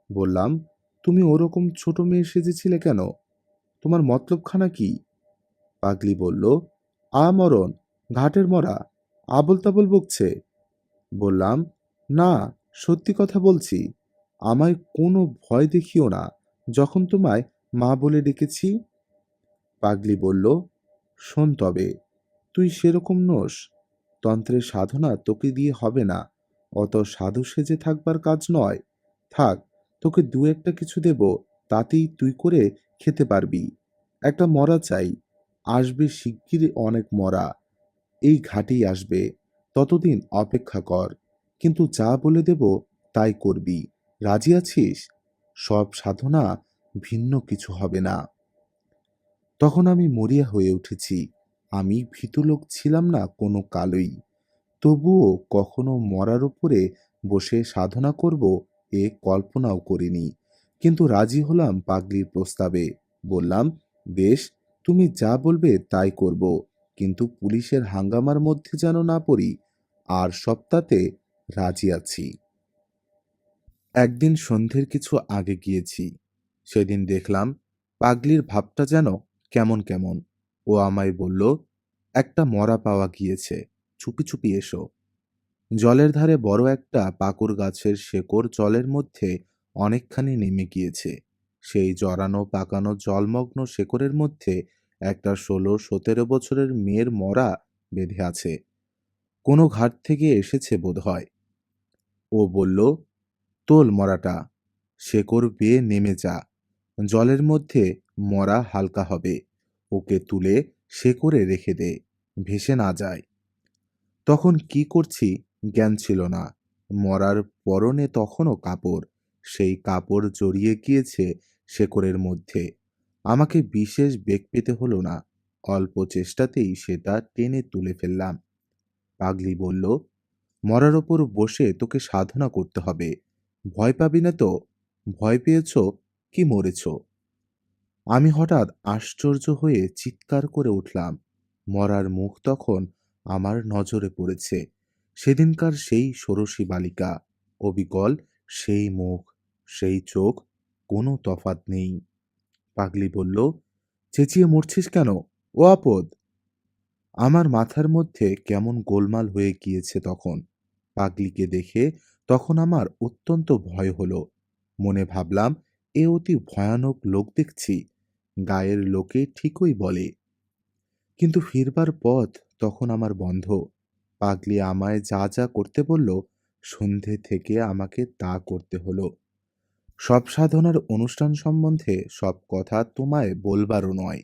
বললাম, তুমি ওরকম ছোট মেয়ে সেজেছিলে কেন? তোমার মতলবখানা কি? পাগলি বলল, আমরণ, ঘাটের মরা, আবোল তাবোল বকছে। বললাম, না, সত্যি কথা বলছি। আমায় কোনো ভয় দেখিও না, যখন তোমায় মা বলে ডেকেছি। পাগলি বলল, শোন তবে, তুই সেরকম নোস, তন্ত্রের সাধনা তোকে দিয়ে হবে না, অত সাধু সেজে থাকবার কাজ নয়। থাক, তোকে দু একটা কিছু দেব, তাতেই তুই করে খেতে পারবি। একটা মরা চাই, আসবে শিগগির অনেক মরা, এই ঘাটেই আসবে, ততদিন অপেক্ষা কর। কিন্তু যা বলে দেব তাই করবি, রাজি আছিস? সব সাধনা, ভিন্ন কিছু হবে না। তখন আমি মরিয়া হয়ে উঠেছি। আমি ভীতু লোক ছিলাম না কোনো কালই, তবুও কখনো মরার উপরে বসে সাধনা করব এ কল্পনাও করিনি। কিন্তু রাজি হলাম পাগলির প্রস্তাবে। বললাম, বেশ, তুমি যা বলবে তাই করব, কিন্তু পুলিশের হাঙ্গামার মধ্যে যেন না পড়ি, আর সপ্তাহতে রাজি আছি। একদিন সন্ধ্যের কিছু আগে গিয়েছি। সেদিন দেখলাম পাগলির ভাবটা যেন কেমন কেমন। ও আমায় বলল, একটা মরা পাওয়া গিয়েছে, চুপি চুপি এসো। জলের ধারে বড় একটা পাকুড় গাছের শেকড় জলের মধ্যে অনেকখানি নেমে গিয়েছে। সেই জড়ানো পাকানো জলমগ্ন শেকড়ের মধ্যে একটা ১৬-১৭ বছরের মেয়ের মরা বেঁধে আছে। কোনো ঘাট থেকে এসেছে বোধহয়। ও বলল, তোল মরাটা, শেকড় বেয়ে নেমে যা, জলের মধ্যে মরা হালকা হবে, ওকে তুলে শেকড়ে রেখে দে, ভেসে না যায়। তখন কি করছি জ্ঞান ছিল না। মরার পরনে তখনও কাপড়, সেই কাপড় জড়িয়ে গিয়েছে শেকড়ের মধ্যে। আমাকে বিশেষ বেগ পেতে হলো না, অল্প চেষ্টাতেই সেটা টেনে তুলে ফেললাম। পাগলি বলল, মরার ওপর বসে তোকে সাধনা করতে হবে, ভয় পাবি না তো? ভয় পেয়েছ কি মরেছ? আমি হঠাৎ আশ্চর্য হয়ে চিৎকার করে উঠলাম। মরার মুখ তখন আমার নজরে পড়েছে। সেদিনকার সেই ষোড়শী বালিকা, অবিকল সেই মুখ, সেই চোখ, কোনো তফাত নেই। পাগলি বলল, চেঁচিয়ে মরছিস কেন, ও আপদ? আমার মাথার মধ্যে কেমন গোলমাল হয়ে গিয়েছে তখন। পাগলিকে দেখে তখন আমার অত্যন্ত ভয় হলো। মনে ভাবলাম, এ অতি ভয়ানক লোক দেখছি, গায়ের লোকে ঠিকই বলে। কিন্তু ফিরবার পথ তখন আমার বন্ধ। পাগলি আমায় যা যা করতে বলল, সন্ধে থেকে আমাকে তা করতে হলো। সব সাধনার অনুষ্ঠান সম্বন্ধে সব কথা তোমায় বলবারও নয়।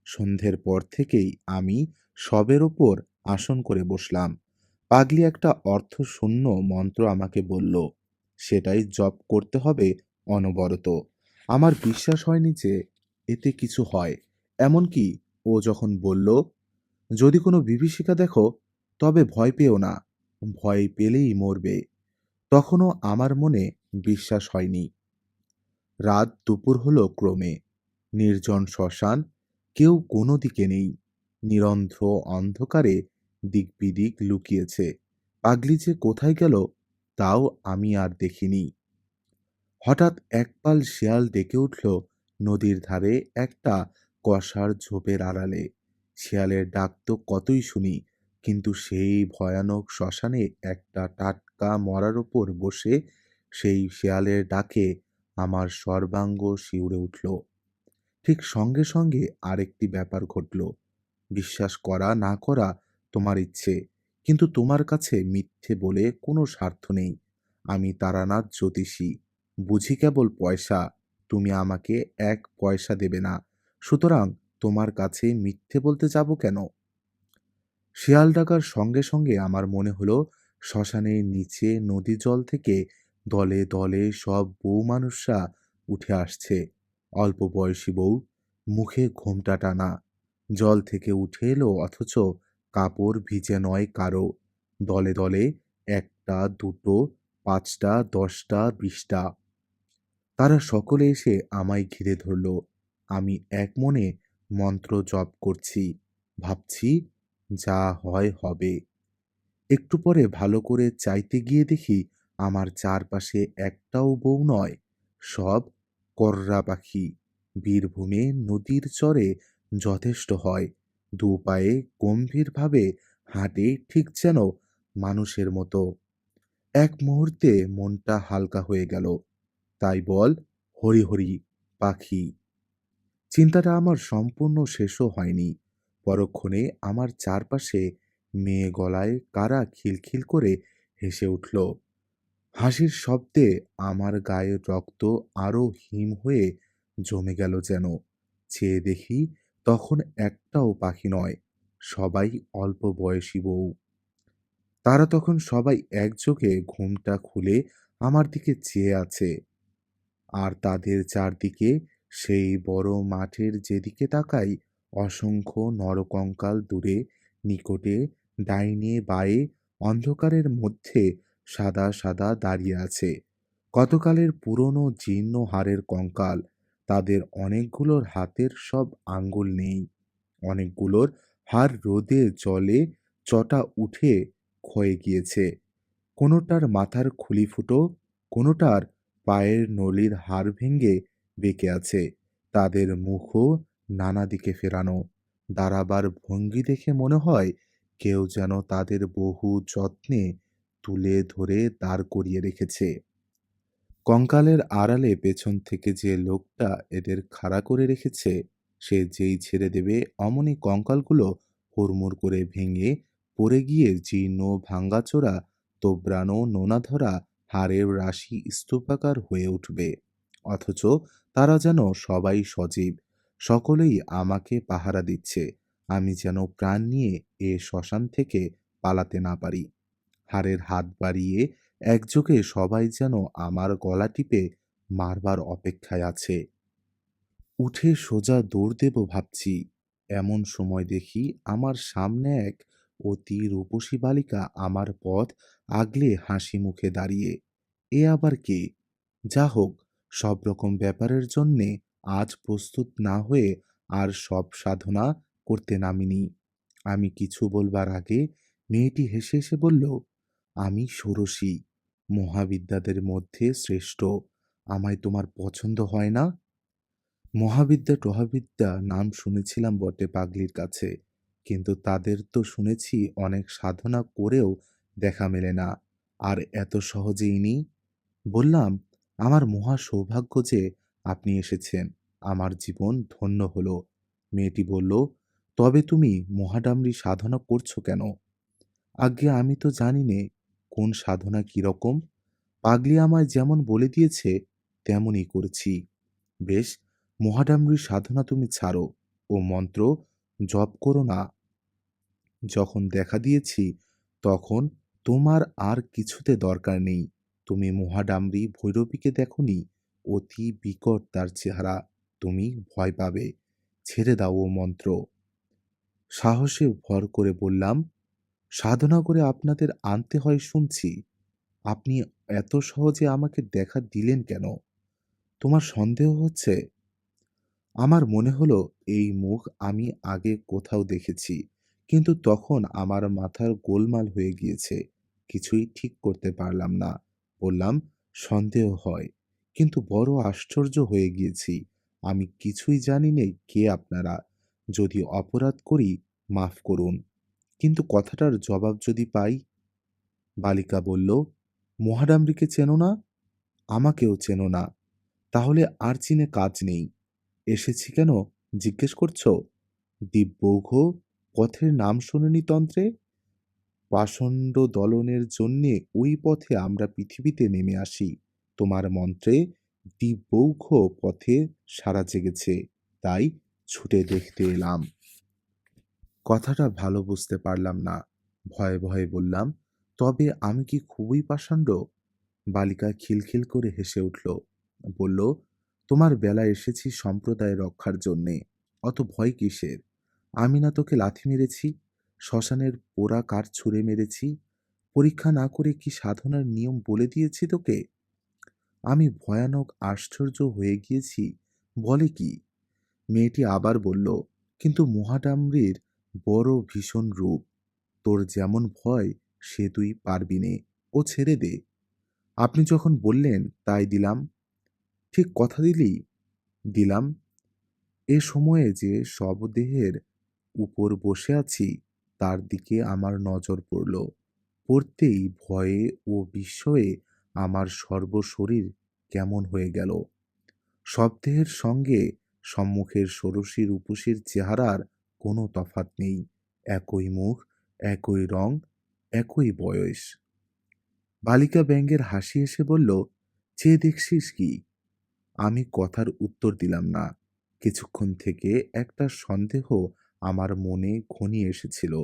সন্ধ্যের পর থেকেই আমি সবের ওপর আসন করে বসলাম। পাগলি একটা অর্থশূন্য মন্ত্র আমাকে বলল, সেটাই জপ করতে হবে অনবরত। আমার বিশ্বাস হয়নি যে এতে কিছু হয়। এমনকি ও যখন বলল, যদি কোনো বিভীষিকা দেখো তবে ভয় পেও না, ভয় পেলেই মরবে, তখনও আমার মনে বিশ্বাস হয়নি। রাত দুপুর হলো ক্রমে। নির্জন শ্মশান, কেউ কোনো দিকে নেই। নিরন্ধ্র অন্ধকারে দিকবিদিক লুকিয়েছে। পাগলি যে কোথায় গেল তাও আমি আর দেখিনি। হঠাৎ একপাল শেয়াল ডেকে উঠল নদীর ধারে একটা কষার ঝোপের আড়ালে। শেয়ালের ডাক তো কতই শুনি, কিন্তু সেই ভয়ানক শ্মশানে একটা টাটকা মরার উপর বসে সেই শেয়ালের ডাকে আমার সর্বাঙ্গ শিউরে উঠল। ঠিক সঙ্গে সঙ্গে আরেকটি ব্যাপার ঘটল। বিশ্বাস করা না করা তোমার ইচ্ছে, কিন্তু তোমার কাছে মিথ্যে বলে কোনো স্বার্থ নেই। আমি তারানাথ জ্যোতিষী, বুঝি কেবল পয়সা। তুমি আমাকে এক পয়সা দেবে না, সুতরাং তোমার কাছে মিথ্যে বলতে যাব কেন? শিয়াল ডাকার সঙ্গে সঙ্গে আমার মনে হলো শ্মশানের নিচে নদী জল থেকে দলে দলে সব বউ মানুষরা উঠে আসছে। অল্প বয়সী বউ, মুখে ঘোমটা টানা, জল থেকে উঠে এলো অথচ কাপড় ভিজে নয় কারো। দলে দলে একটা, দুটো, ৫টা, ১০টা, ২০টা। তারা সকলে এসে আমায় ঘিরে ধরল। আমি এক মনে মন্ত্র জপ করছি, ভাবছি যা হয় হবে। একটু পরে ভালো করে চাইতে গিয়ে দেখি আমার চারপাশে একটাও বউ নয়, সব কর্রা পাখি। বীরভূমে নদীর চরে যথেষ্ট হয়, দু পায়ে গম্ভীরভাবে হাঁটে, ঠিক যেন মানুষের মতো। এক মুহূর্তে মনটা হালকা হয়ে গেল। তাই বল, হরি হরি পাখি। চিন্তাটা আমার সম্পূর্ণ শেষও হয়নি। পরক্ষণে আমার চারপাশে মেয়ে গলায় কারা খিলখিল করে হেসে উঠল। হাসির শব্দে আমার গায়ের রক্ত আরো হিম হয়ে জমে গেল যেন। চেয়ে দেখি তখন একটাও পাখি নয়, সবাই অল্প বয়সী বউ। তারা তখন সবাই একযোগে ঘুমটা খুলে আমার দিকে চেয়ে আছে। আর তাদের চারদিকে সেই বড় মাঠের যেদিকে তাকাই অসংখ্য নরকঙ্কাল দূরে, নিকটে, ডাইনে বাঁয়ে অন্ধকারের মধ্যে সাদা সাদা দাঁড়িয়ে আছে। কতকালের পুরনো জীর্ণ হাড়ের কঙ্কাল। তাদের অনেকগুলোর হাতের সব আঙ্গুল নেই, অনেকগুলোর হাড় রোদে জলে চটা উঠে ক্ষয়ে গিয়েছে। কোনোটার মাথার খুলি ফুটো, কোনোটার পায়ের নলির হাড় ভেঙে বেঁকে আছে। তাদের মুখও নানা দিকে ফেরানো। দাঁড়াবার ভঙ্গি দেখে মনে হয় কেউ যেন তাদের বহু যত্নে তুলে ধরে দাঁড় করিয়ে রেখেছে। কঙ্কালের আড়ালে পেছন থেকে যে লোকটা এদের খাড়া করে রেখেছে, সে যেই ছেড়ে দেবে অমনি কঙ্কালগুলো হুড়মুড় করে ভেঙে পড়ে গিয়ে জীর্ণ ভাঙ্গাচোরা তোবড়ানো নোনাধরা হাড়ের রাশি স্তূপাকার হয়ে উঠবে। অথচ তারা যেন সবাই সজীব, সকলেই আমাকে পাহারা দিচ্ছে। আমি যেন প্রাণ নিয়ে এ শ্মশান থেকে পালাতে না পারি। হাড়ের হাত বাড়িয়ে একযোগে সবাই যেন আমার গলা টিপে মারবার অপেক্ষায় আছে। উঠে সোজা দৌড় দেব ভাবছি, এমন সময় দেখি আমার সামনে এক অতি রূপসী বালিকা আমার পথ আগলে হাসি মুখে দাঁড়িয়ে। এ আবার কে? যা হোক, সব রকম ব্যাপারের জন্যে আজ প্রস্তুত না হয়ে আর সব সাধনা করতে নামিনি। আমি কিছু বলবার আগে মেয়েটি হেসে হেসে বলল, আমি ষোড়শী, মহাবিদ্যাদের মধ্যে শ্রেষ্ঠ। আমায় তোমার পছন্দ হয় না? মহাবিদ্যা টহাবিদ্যা নাম শুনেছিলাম বটে পাগলির কাছে, কিন্তু তাদের তো শুনেছি অনেক সাধনা করেও দেখা মেলে না। আর এত সহজে ইনি? বললাম, আমার মহা সৌভাগ্য যে আপনি এসেছেন, আমার জীবন ধন্য হলো। মেয়েটি বলল, তবে তুমি মহাডামরি সাধনা করছো কেন? আজ্ঞে আমি তো জানি নে কোন সাধনা কিরকম। পাগলি আমায় যেমন বলে দিয়েছে তেমনই করছি। বেশ, মহাডামরির সাধনা তুমি ছাড়ো, ও মন্ত্র জপ করো না। যখন দেখা দিয়েছি তখন তোমার আর কিছুতে দরকার নেই। তুমি মহাডামরি ভৈরবীকে দেখনি? অতি বিকট তার চেহারা। তুমি ভয় পাবে। ছেড়ে দাও ও মন্ত্র। সাহসে ভর করে বললাম, সাধনা করে আপনাদের আনতে হয় শুনছি। আপনি এত সহজে আমাকে দেখা দিলেন কেন? তোমার সন্দেহ হচ্ছে? আমার মনে হলো এই মুখ আমি আগে কোথাও দেখেছি, কিন্তু তখন আমার মাথার গোলমাল হয়ে গিয়েছে। কিছুই ঠিক করতে পারলাম না। বললাম, সন্দেহ হয়, কিন্তু বড় আশ্চর্য হয়ে গিয়েছি। আমি কিছুই জানি নে কে আপনারা। যদি অপরাধ করি মাফ করুন, কিন্তু কথাটার জবাব যদি পাই। বালিকা বলল, মহাডামরিকে চেনো না? আমাকেও চেনো না? তাহলে আর চিনে কাজ নেই। এসেছি কেন জিজ্ঞেস করছো? দিব্যৌঘ পথের নাম শোনেনি তন্ত্রে? পাষণ্ড দলনের জন্যে ওই পথে আমরা পৃথিবীতে নেমে আসি। তোমার মন্ত্রে দিব্যৌঘ পথে সাড়া জেগেছে, তাই ছুটে দেখতে এলাম। কথাটা ভালো বুঝতে পারলাম না। ভয়ে ভয়ে বললাম, তবে আমি কি খুবই পাষণ্ড? বালিকা খিলখিল করে হেসে উঠল। বলল, তোমার বেলা এসেছি সম্প্রদায় রক্ষার জন্যে। অত ভয় কিসের? আমি না তোকে লাথি মেরেছি? শ্মশানের পোড়া কাঠ ছুঁড়ে মেরেছি? পরীক্ষা না করে কি সাধনার নিয়ম বলে দিয়েছি তোকে? আমি ভয়ানক আশ্চর্য হয়ে গিয়েছি। বলে কি? মেয়েটি আবার বলল, কিন্তু মহাডামরির বড় ভীষণ রূপ। তোর যেমন ভয় সে তুই পারবি নে। ও ছেড়ে দে। আপনি যখন বললেন তাই দিলাম। ঠিক কথা দিলি? দিলাম। এ সময়ে যে শবদেহের উপর বসে আছি তার দিকে আমার নজর পড়ল। পড়তেই ভয়ে ও বিস্ময়ে আমার সর্বশরীর কেমন হয়ে গেল। শবদেহের সঙ্গে সম্মুখের ষোড়শী রূপসীর চেহারার কোনো তফাত নেই। একই মুখ, একই রং, একই বয়স। বালিকা ব্যঙ্গের হাসি এসে বলল, চেয়ে দেখছিস কি? আমি কথার উত্তর দিলাম না। কিছুক্ষণ থেকে একটা সন্দেহ আমার মনে ঘনিয়ে এসেছিল।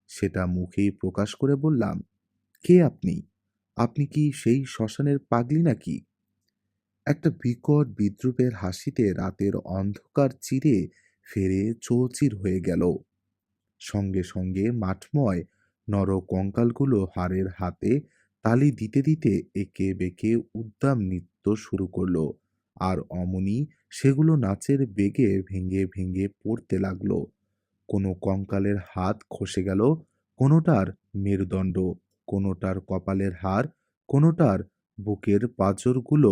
সেটা মুখেই প্রকাশ করে বললাম, কে আপনি? আপনি কি সেই শ্মশানের পাগলি নাকি? একটা বিকট বিদ্রূপের হাসিতে রাতের অন্ধকার চিরে ফেরে চৌচির হয়ে গেল। সঙ্গে সঙ্গে মাঠময় নরকঙ্কালগুলো হাড়ের হাতে তালি দিতে দিতে একে বেঁকে উদ্দাম নৃত্য শুরু করলো। আর অমনি সেগুলো নাচের বেগে ভেঙে ভেঙে পড়তে লাগলো। কোনো কঙ্কালের হাত খসে গেল, কোনোটার মেরুদণ্ড, কোনোটার কপালের হাড়, কোনোটার বুকের পাঁজরগুলো।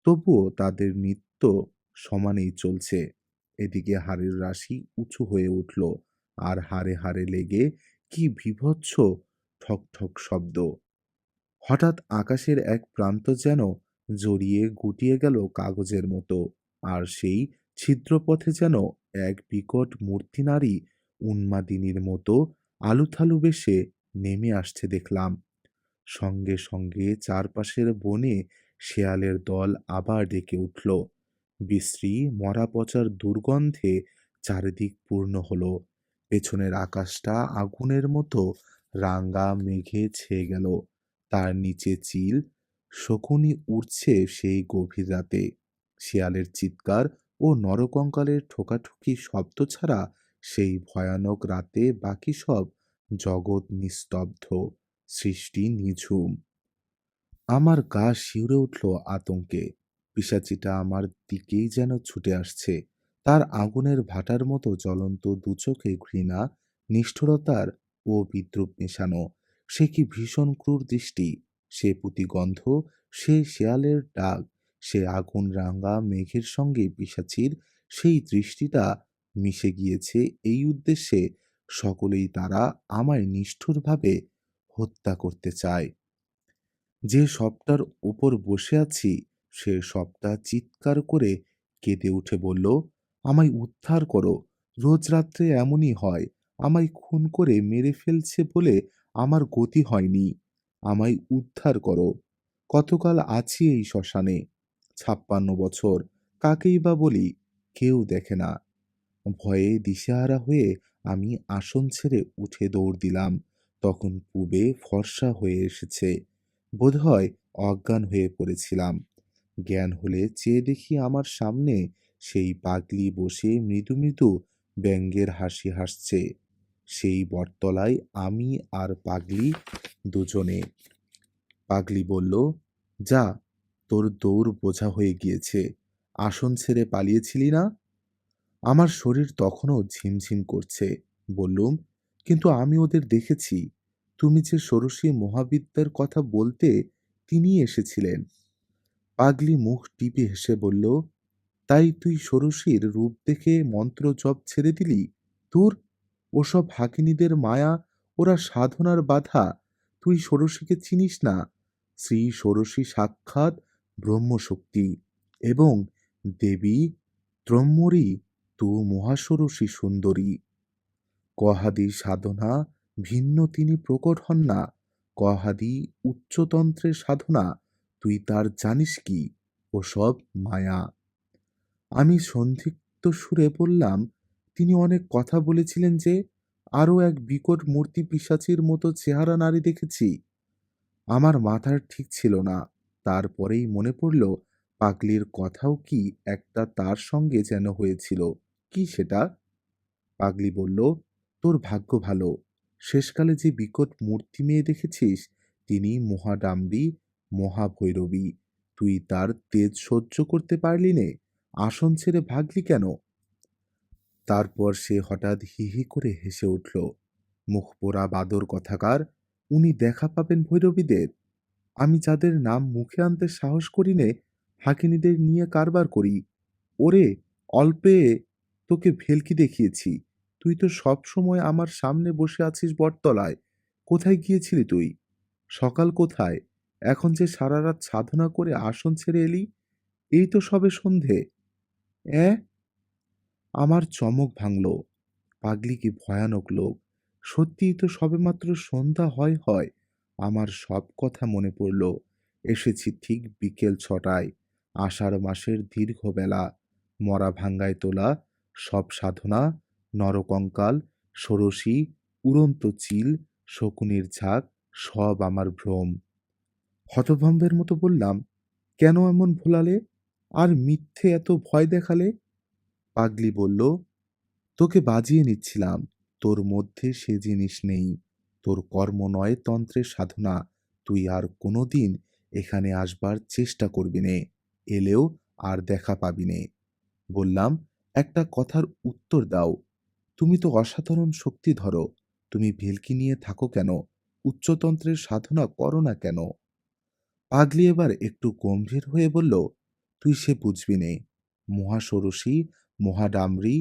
তবুও তাদের নৃত্য সমানেই চলছে। এদিকে হাড়ের রাশি উঁচু হয়ে উঠল, আর হাড়ে হাড়ে লেগে কি বীভৎস ঠক ঠক শব্দ! হঠাৎ আকাশের এক প্রান্ত যেন জড়িয়ে গুটিয়ে গেল কাগজের মতো, আর সেই ছিদ্রপথে যেন এক বিকট মূর্তি নারী উন্মাদিনীর মতো আলুথালু বেশে নেমে আসছে দেখলাম। সঙ্গে সঙ্গে চারপাশের বনে শেয়ালের দল আবার ডেকে উঠল। বিশ্রী মরা পচার দুর্গন্ধে চারিদিক পূর্ণ হলো। পেছনের আকাশটা আগুনের মতো রাঙা মেঘে ছেয়ে গেল। তার নিচে চিল শকুনি উড়ছে সেই গভীর রাতে। শিয়ালের চিৎকার ও নরকঙ্কালের ঠোকাঠুকি শব্দ ছাড়া সেই ভয়ানক রাতে বাকি সব জগৎ নিস্তব্ধ, সৃষ্টি নিঝুম। আমার গা শিউরে উঠল আতঙ্কে। পিশাচিটা আমার দিকেই যেন ছুটে আসছে। তার আগুনের ভাটার মতো জ্বলন্ত দুচোখে ঘৃণা, নিষ্ঠুরতার ও বিদ্রুপ মেশানো। সে কি ভীষণ ক্রূর দৃষ্টি! সে প্রতিগন্ধ, সে শেয়ালের ডাক, সে আগুন রাঙা মেঘের সঙ্গে পিশাচির সেই দৃষ্টিটা মিশে গিয়েছে এই উদ্দেশ্যে, সকলেই তারা আমায় নিষ্ঠুরভাবে হত্যা করতে চায়। যে সবটার উপর বসে আছি সে সবটা চিৎকার করে কেঁদে উঠে বলল, আমায় উদ্ধার করো। রোজ রাত্রে এমনই হয়। আমায় খুন করে মেরে ফেলছে বলে আমার গতি হয়নি। আমায় উদ্ধার করো। কতকাল আছি এই শ্মশানে? ৫৬ বছর। কাকেই বা বলি? কেউ দেখে না। ভয়ে দিশেহারা হয়ে আমি আসন ছেড়ে উঠে দৌড় দিলাম। তখন পূবে ফর্সা হয়ে এসেছে। বোধহয় অজ্ঞান হয়ে পড়েছিলাম। জ্ঞান হলে চেয়ে দেখি আমার সামনে সেই পাগলি বসে মৃদু মৃদু ব্যঙ্গের হাসি হাসছে। সেই বটতলায় আমি আর পাগলি দুজনে। পাগলি বলল, যা, তোর দৌড় বোঝা হয়ে গিয়েছে। আসন ছেড়ে পালিয়েছিলি না? আমার শরীর তখনও ঝিমঝিম করছে। বললুম, কিন্তু আমি ওদের দেখেছি। তুমি যে ষোড়শী মহাবিদ্যার কথা বলতে, তিনিই এসেছিলেন। পাগলি মুখ টিপে হেসে বলল, তাই তুই ষোড়শীর রূপ দেখে মন্ত্র জপ ছেড়ে দিলি? ধুর, ওসব হাকিনীদের মায়া, ওরা সাধনার বাধা। তুই ষোড়শীকে চিনিস না। শ্রী ষোড়শী সাক্ষাৎ ব্রহ্মশক্তি এবং দেবী ত্রম্মরী তু মহাষোড়শী সুন্দরী। কহাদি সাধনা ভিন্ন তিনি প্রকট হন না। কহাদি উচ্চতন্ত্রের সাধনা, তুই তার জানিস কি? ওসব মায়া। আমি সন্দিগ্ধ সুরে বললাম, তিনি অনেক কথা বলেছিলেন যে, আরও এক বিকট মূর্তি পিশাচীর মতো চেহারা নারী দেখেছি। আমার মাথার ঠিক ছিল না। তারপরেই মনে পড়ল, পাগলির কথাও কি একটা তার সঙ্গে যেন হয়েছিল। কি সেটা? পাগলি বলল, তোর ভাগ্য ভালো। শেষকালে যে বিকট মূর্তি মেয়ে দেখেছিস, তিনি মহাডাম্বী, মহাভৈরবী। তুই তার তেজ সহ্য করতে পারলি নে, আসন ছেড়ে ভাগলি কেন? তারপর সে হঠাৎ হি হি করে হেসে উঠল। মুখপোড়া বাদর কথাকার, উনি দেখা পাবেন ভৈরবীদের। আমি যাদের নাম মুখে আনতে সাহস করি নে, হাকিনীদের নিয়ে কারবার করি। ওরে, অল্পে তোকে ভেলকি দেখিয়েছি। তুই তো সব সময় আমার সামনে বসে আছিস বটতলায়। কোথায় গিয়েছিলি তুই? সকাল কোথায়? এখন যে সারা রাত সাধনা করে আসন ছেড়ে এলি, এই তো সবে সন্ধে। অ্যাঁ? আমার চমক ভাঙল। পাগলি কি ভয়ানক লোক! সত্যিই তো সবেমাত্র সন্ধ্যা হয়। আমার সব কথা মনে পড়ল। এসেছি ঠিক বিকেল ৬টায়। আষাঢ় মাসের দীর্ঘ বেলা। মরা ভাঙ্গায় তোলা সব সাধনা, নরকঙ্কাল, ষোড়শী, উড়ন্ত চিল, শকুনির ঝাঁক, সব আমার ভ্রম। হতভম্বের মতো বললাম, কেন এমন ভোলালে? আর মিথ্যে এত ভয় দেখালে? পাগলি বলল, তোকে বাজিয়ে নিচ্ছিলাম। তোর মধ্যে সে জিনিস নেই। তোর কর্ম নয় তন্ত্রের সাধনা। তুই আর কোনোদিন এখানে আসবার চেষ্টা করবি নে। এলেও আর দেখা পাবি নে। বললাম, একটা কথার উত্তর দাও। তুমি তো অসাধারণ শক্তি ধরো। তুমি ভেলকি নিয়ে থাকো কেন? উচ্চতন্ত্রের সাধনা করো না কেন? পাগলি এবার একটু গম্ভীর হয়ে বলল, তুই সে বুঝবি নে। মহাষোড়শী, মহাডামরী,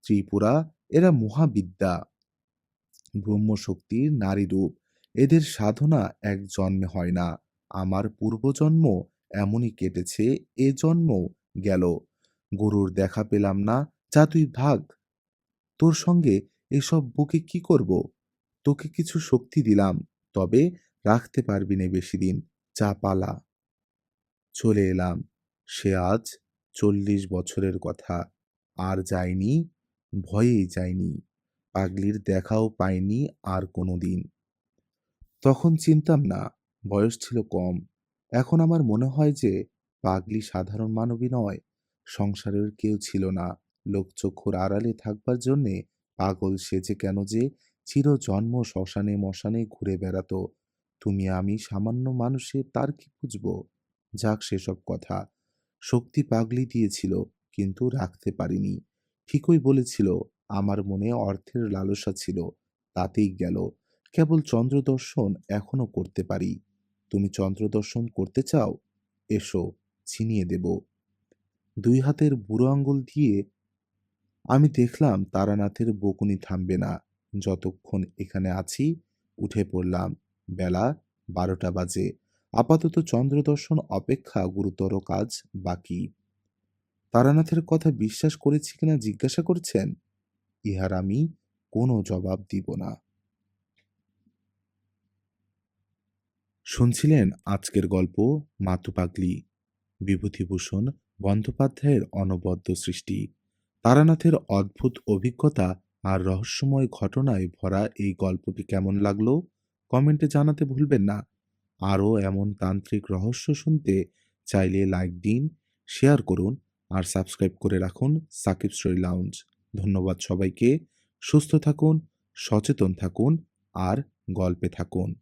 ত্রিপুরা, এরা মহাবিদ্যা, ব্রহ্মশক্তির নারী রূপ। এদের সাধনা এক জন্মে হয় না। আমার পূর্বজন্ম এমনই কেটেছে, এ জন্ম গেল। গুরুর দেখা পেলাম না। যা, তুই ভাগ। তোর সঙ্গে এসব বুকে কি করব? তোকে কিছু শক্তি দিলাম, তবে রাখতে পারবি না বেশি দিন। যা, পালা। চলে এলাম। সে আজ ৪০ বছরের কথা। আর যায়নি, ভয়েই যায়নি। পাগলির দেখাও পাইনি আর কোনোদিন। তখন চিনতাম না, বয়স ছিল কম। এখন আমার মনে হয় যে, পাগলি সাধারণ মানবী নয়। সংসারের কেউ ছিল না। লোকচক্ষুর আড়ালে থাকবার জন্যে পাগল সেজে কেন যে চিরজন্ম শ্মশানে মশানে ঘুরে বেড়াতো। তুমি আমি সামান্য মানুষে তার কি বুঝব? যাক সেসব কথা। শক্তি পাগলি দিয়েছিল, কিন্তু রাখতে পারিনি। ঠিকই বলেছিল, আমার মনে অর্থের লালসা ছিল, তাতেই গেল। কেবল চন্দ্রদর্শন এখনো করতে পারি। তুমি চন্দ্রদর্শন করতে চাও? এসো, ছিনিয়ে দেব। ২ হাতের বুড়ো আঙুল দিয়ে আমি দেখলাম তারানাথের বকুনি থামবে না। যতক্ষণ এখানে আছি, উঠে পড়লাম। বেলা ১২টা বাজে। আপাতত চন্দ্রদর্শন অপেক্ষা গুরুতর কাজ বাকি। তারানাথের কথা বিশ্বাস করেছি কিনা জিজ্ঞাসা করছেন? ইহার আমি কোনো জবাব দিব না। শুনছিলেন আজকের গল্প মাতু পাগলি, বিভূতিভূষণ বন্দ্যোপাধ্যায়ের অনবদ্য সৃষ্টি। তারানাথের অদ্ভুত অভিজ্ঞতা আর রহস্যময় ঘটনায় ভরা এই গল্পটি কেমন লাগলো কমেন্টে জানাতে ভুলবেন না। আরও এমন তান্ত্রিক রহস্য শুনতে চাইলে লাইক দিন, শেয়ার করুন আর সাবস্ক্রাইব করে রাখুন সাকিব স্টোরি লাউঞ্জ। ধন্যবাদ সবাইকে। সুস্থ থাকুন, সচেতন থাকুন আর গল্পে থাকুন।